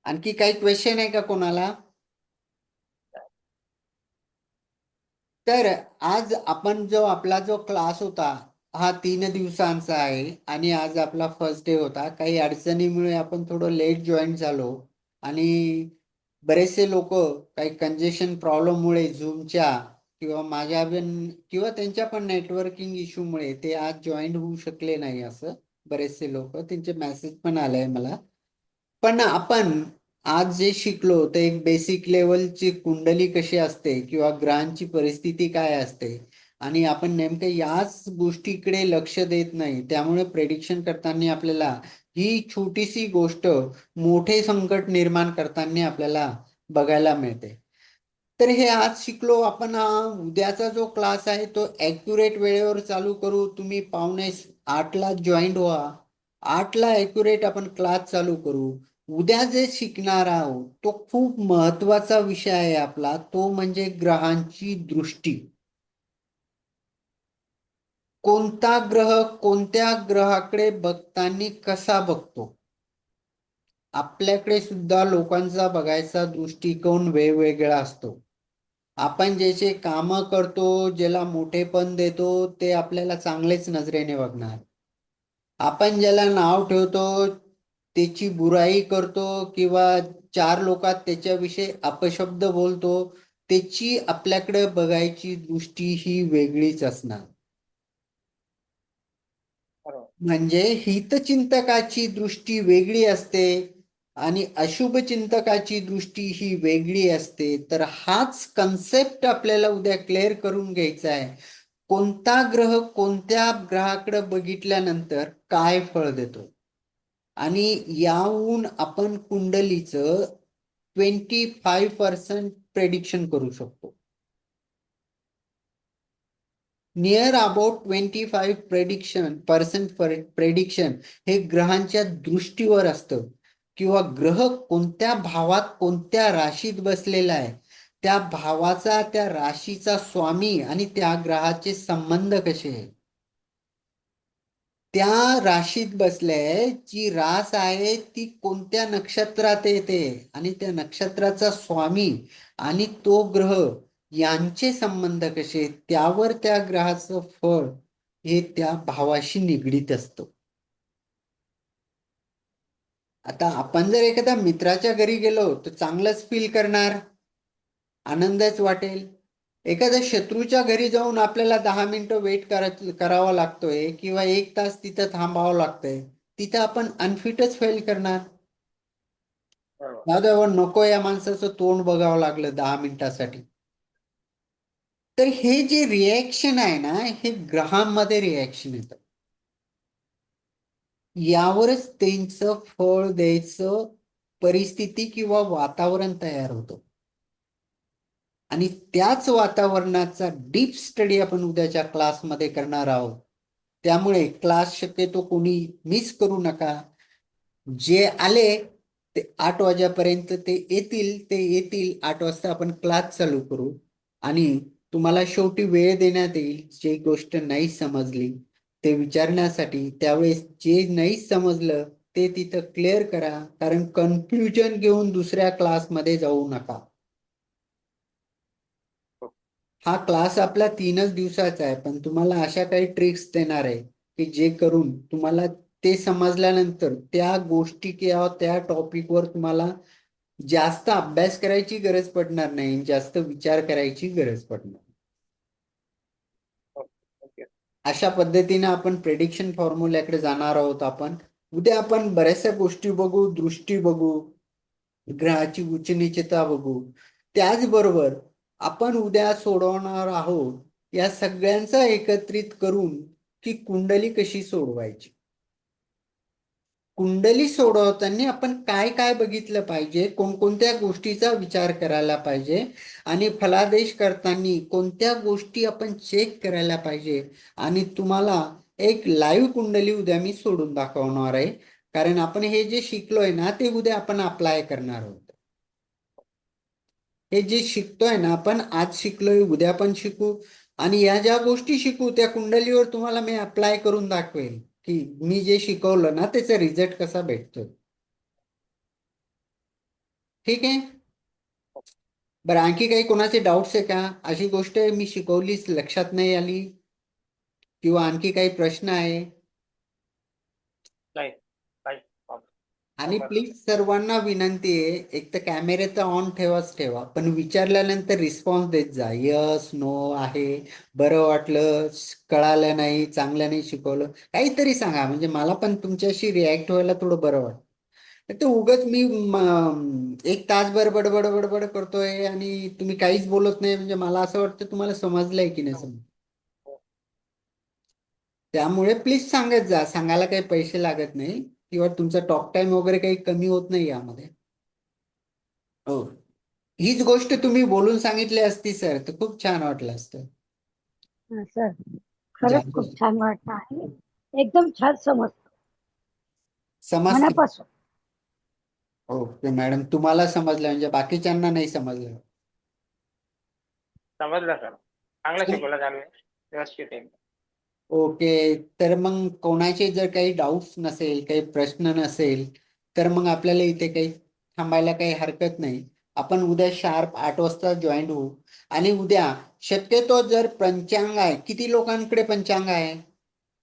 आणखी काही क्वेश्चन आहे का कोणाला? तर आज आपण जो आपला जो क्लास होता हा 3 दिवसांचा आहे आणि आज आपला फर्स्ट डे होता. काही अडचणीमुळे आपण थोडं लेट जॉईन झालो आणि बरेचसे लोक काही कंजेशन प्रॉब्लेममुळे झूमच्या किंवा माझ्या पण किंवा त्यांच्या पण नेटवर्किंग इश्यूमुळे ते आज जॉईन होऊ शकले नाही. असं बरेचसे लोक त्यांचे मेसेज पण आले मला. पण आपण आज जे शिकलो ते एक बेसिक लेवलची कुंडली कशी असते किंवा ग्रहांची परिस्थिती काय असते आणि आपण नेमकं याच गोष्टीकडे लक्ष देत नाही. त्यामुळे प्रेडिक्शन करताना आपल्याला ही छोटीशी गोष्ट मोठे संकट निर्माण करताना आपल्याला बघायला मिळते. तर हे आज शिकलो आपण. उद्याचा जो क्लास आहे तो ॲक्युरेट वेळेवर चालू करू. तुम्ही 7:45ला जॉईन व्हा. 8ला ॲक्युरेट आपण क्लास चालू करू. उद्या जे शिकणार आहोत तो खूप महत्वाचा विषय आहे आपला. तो म्हणजे ग्रहांची दृष्टी. कोणता ग्रह कोणत्या ग्रहाकडे बघताना कसा बघतो. आपल्याकडे सुद्धा लोकांचा बघायचा दृष्टिकोन वेगवेगळा असतो. आपण ज्याचे काम करतो ज्याला मोठेपण देतो ते आपल्याला चांगलेच नजरेने बघणार. आपण ज्याला नाव ठेवतो त्याची बुराई करतो किंवा 4 लोकात त्याच्याविषयी अपशब्द बोलतो त्याची आपल्याकडे बघायची दृष्टी ही वेगळीच असणार. बरोबर. म्हणजे हितचिंतकाची दृष्टी वेगळी असते आणि अशुभ चिंतकाची दृष्टी ही वेगळी असते. तर हाच कन्सेप्ट आपल्याला उद्या क्लिअर करून घ्यायचा आहे. कोणता ग्रह कोणत्या ग्रहाकडे बघितल्यानंतर काय फळ देतो आणि याहून आपण कुंडलीचं 25% प्रेडिक्शन करू शकतो. नियर अबाउट 25% प्रेडिक्शन हे ग्रहांच्या दृष्टीवर असतं किंवा ग्रह कोणत्या भावात कोणत्या राशीत बसलेला आहे त्या भावाचा त्या राशीचा स्वामी आणि त्या ग्रहाचे संबंध कसे आहे. त्या राशीत बसले जी रास आहे ती कोणत्या नक्षत्रात येते आणि त्या नक्षत्राचा स्वामी आणि तो ग्रह यांचे संबंध कसे त्यावर त्या ग्रहाचं फळ हे त्या भावाशी निगडीत असतं. आता आपण जर एखाद्या मित्राच्या घरी गेलो तर चांगलंच फील करणार, आनंदच वाटेल. एखाद्या शत्रूच्या घरी जाऊन आपल्याला 10 मिनिटं वेट करावा लागतोय किंवा 1 तास तिथं थांबावं लागतंय तिथं आपण अनफिटच फेल करणार. बरोबर. नको या माणसाचं तोंड बघावं लागलं 10 मिनिटासाठी. तर हे जे रिॲक्शन आहे ना हे ग्रहांमध्ये रिॲक्शन येतं. यावरच त्यांचं फळ द्यायचं परिस्थिती किंवा वातावरण तयार होतं आणि त्याच वातावरणाचा डीप स्टडी आपण उद्याच्या क्लासमध्ये करणार आहोत. त्यामुळे क्लास शक्यतो कोणी मिस करू नका. जे आले ते 8 वाजेपर्यंत ते येतील 8 वाजता आपण क्लास चालू करू आणि तुम्हाला शेवटी वेळ देण्यात येईल. जे गोष्ट नाही समजली ते विचारण्यासाठी. त्यावेळेस जे नाही समजलं ते तिथं क्लिअर करा, कारण कन्फ्युजन घेऊन दुसऱ्या क्लासमध्ये जाऊ नका. हा क्लास आपला 3च दिवसाचा आहे पण तुम्हाला अशा काही ट्रिक्स देणार आहे की जे करून तुम्हाला ते समजल्यानंतर त्या गोष्टी किंवा त्या टॉपिकवर तुम्हाला जास्त अभ्यास करायची गरज पडणार नाही, जास्त विचार करायची गरज पडणार. ओके. अशा पद्धतीने आपण प्रेडिक्शन फॉर्म्युल्याकडे जाणार आहोत. आपण उद्या आपण बऱ्याचशा गोष्टी बघू, दृष्टी बघू, ग्रहाची उच्च नीचता बघू. त्याचबरोबर आपण उद्या सोडवणार आहोत या सगळ्यांचा एकत्रित करून की कुंडली कशी सोडवायची. कुंडली सोडवताना आपण काय काय बघितलं पाहिजे, कोणकोणत्या गोष्टीचा विचार करायला पाहिजे आणि फलादेश करताना कोणत्या गोष्टी आपण चेक करायला पाहिजे. आणि तुम्हाला एक लाईव्ह कुंडली उद्या मी सोडून दाखवणार आहे, कारण आपण हे जे शिकलोय ना ते उद्या आपण अप्लाय करणार आहोत. हे जे शिकतोय ना आपण, आज शिकलोय उद्या पण शिकू, आणि या ज्या गोष्टी शिकू त्या कुंडलीवर तुम्हाला मी अप्लाय करून दाखवेल की मी जे शिकवलं ना त्याचा रिझल्ट कसा भेटतोय. ठीक आहे. बरं, आणखी काही कोणाचे डाऊट्स आहे का? अशी गोष्ट मी शिकवलीच लक्षात नाही आली, किंवा आणखी काही प्रश्न आहे? नाही काही problem. आणि बरोबर. प्लीज सर्वांना विनंती आहे, एक तर कॅमेरे तर ऑन ठेवाच ठेवा, पण विचारल्यानंतर रिस्पॉन्स देत जा. यस, नो, आहे, बरं वाटलं, कळालं नाही, चांगलं नाही शिकवलं, काहीतरी सांगा, म्हणजे मला पण तुमच्याशी रिॲक्ट व्हायला थोडं बरं वाटतं. नाही तर उगाच मी एक तासभर बडबड बडबड करतोय आणि तुम्ही काहीच बोलत नाही, म्हणजे मला असं वाटतं तुम्हाला समजलंय की नाही समज. त्यामुळे प्लीज सांगत जा, सांगायला काही पैसे लागत नाही, किंवा तुमचा टॉक टाइम वगैरे काही कमी होत नाही यामध्ये. हो, हीच गोष्ट तुम्ही बोलून सांगितली असती सर तर खूप छान वाटलं असतं. सर खरंच खूप छान वाटलं आहे. एकदम छान समजतं समजते. मनापासून. ओके मॅडम, तुम्हाला समजलं म्हणजे बाकीच्यांना नाही समजलं. समजलं सर, चांगलं सम- शिकवलं चालू आहे, व्यवस्थित आहे. ओके, तर मग कोणाचे जर काही डाऊट्स नसेल, काही प्रश्न नसेल, तर मग आपल्याला इथे काही थांबायला काही हरकत नाही. आपण उद्या शार्प 8 वाजता जॉईन होऊ. आणि उद्या शक्यतो जर पंचांग आहे, किती लोकांकडे पंचांग आहे?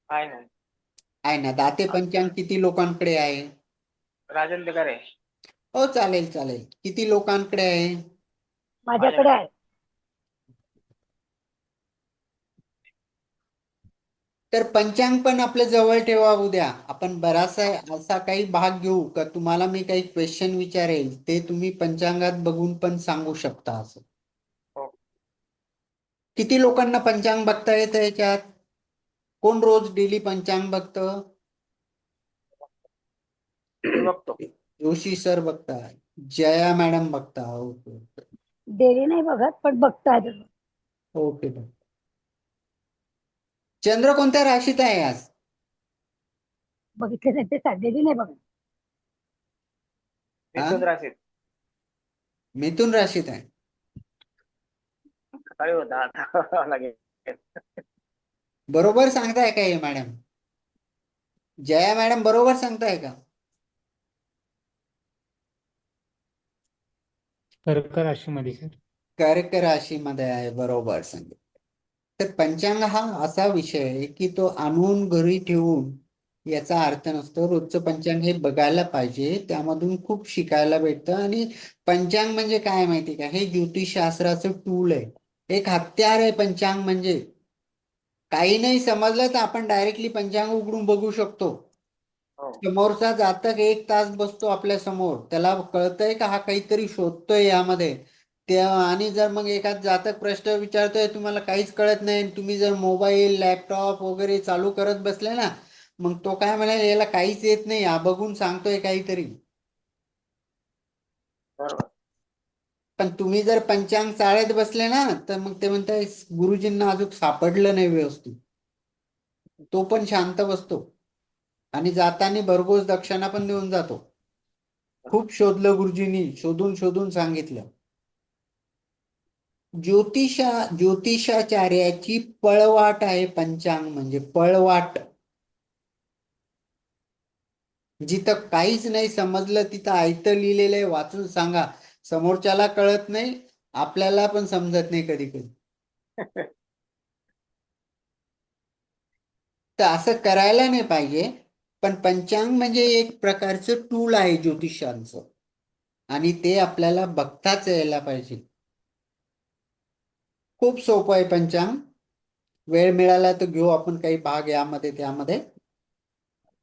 आहे ना, आहे ना, दाते पंचांग किती लोकांकडे आहे? राजेंद्र करे हो, चालेल चालेल. किती लोकांकडे आहे? माझ्याकडे आहे. तर पंचांग पण आपल्या जवळ ठेवा. उद्या आपण बराचसा असा काही भाग घेऊ का तुम्हाला मी काही क्वेश्चन विचारेल, ते तुम्ही पंचांगात बघून पण सांगू शकता. असं हो. किती लोकांना पंचांग बघता येतं याच्यात? कोण रोज डेली पंचांग बघतं? मी बघतो. जोशी सर बघता, जया मॅडम बघता. ओके डेली नाही बघत पण बघताय. ओके. चंद्र कोणत्या राशीत आहे आज? बघितले नाही ते डेली नाही बघत. हा, मिथुन राशीत मिथुन राशीत आहे. सकाळी होता आता लागेल. बरोबर सांगताय का हे मॅडम? जया मॅडम बरोबर सांगताय का? कर्क राशीमध्ये सर. कर्क राशीमध्ये आहे, बरोबर सांगितलं. तर पंचांग हा असा विषय आहे की तो आणून घरी ठेवून याचा अर्थ नसतो. रोजचं पंचांग हे बघायला पाहिजे, त्यामधून खूप शिकायला भेटतं. आणि पंचांग म्हणजे काय माहिती का, हे ज्योतिषशास्त्राचं टूल आहे, एक हत्यार आहे पंचांग म्हणजे. काही नाही समजलं तर आपण डायरेक्टली पंचांग उघडून बघू शकतो. हो. समोरचा जातक 1 तास बसतो आपल्या समोर, त्याला कळतंय का हा काहीतरी शोधतोय यामध्ये. त्या आणि जर मग एखाद जातक प्रश्न विचारतोय, तुम्हाला काहीच कळत नाही, तुम्ही जर मोबाईल लॅपटॉप वगैरे चालू करत बसले ना, मग तो काय म्हणाल, याला काहीच येत नाही, हा बघून सांगतोय काहीतरी. बरोबर. पण तुम्ही जर पंचांग चाळत बसले ना, तर मग ते म्हणताय गुरुजींना अजून सापडलं नाही व्यवस्थित. तो पण शांत बसतो आणि जाताना भरघोस दक्षिणा पण देऊन जातो. खूप शोधलं गुरुजींनी, शोधून शोधून सांगितलं. ज्योतिषाचार्याची पळवाट आहे पंचांग म्हणजे, पळवाट. जिथं काहीच नाही समजलं तिथं आयतं लिहिलेलं आहे, वाचून सांगा. समोरच्याला कळत नाही, आपल्याला पण समजत नाही कधी कधी. तर असं करायला नाही पाहिजे. पण पंचांग म्हणजे एक प्रकारचं टूल आहे ज्योतिषांचं, आणि ते आपल्याला बघताच यायला पाहिजे. खूप सोपं आहे पंचांग. वेळ मिळाला तर घेऊ आपण काही भाग यामध्ये त्यामध्ये.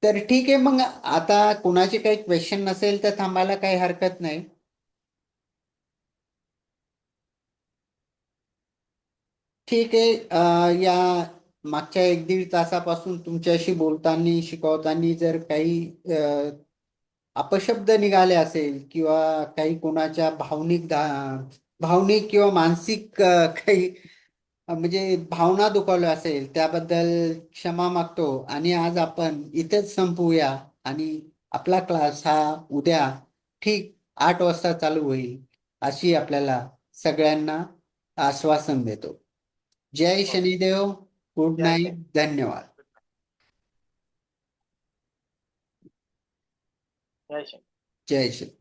तर ठीक आहे, मग आता कुणाचे काही क्वेश्चन नसेल तर थांबायला काही हरकत नाही. ठीक आहे. या मागच्या 1-1.5 तासापासून तुमच्याशी बोलताना शिकवताना जर काही अपशब्द निघाले असेल, किंवा काही कोणाच्या भावनिक किंवा मानसिक काही म्हणजे भावना दुखावल्या असेल, त्याबद्दल क्षमा मागतो. आणि आज आपण इथेच संपवूया, आणि आपला क्लास हा उद्या ठीक 8 वाजता चालू होईल, अशी आपल्याला सगळ्यांना आश्वासन देतो. जय शनिदेव. गुड जय नाईट. शनी. धन्यवाद. जय श्री जय श्री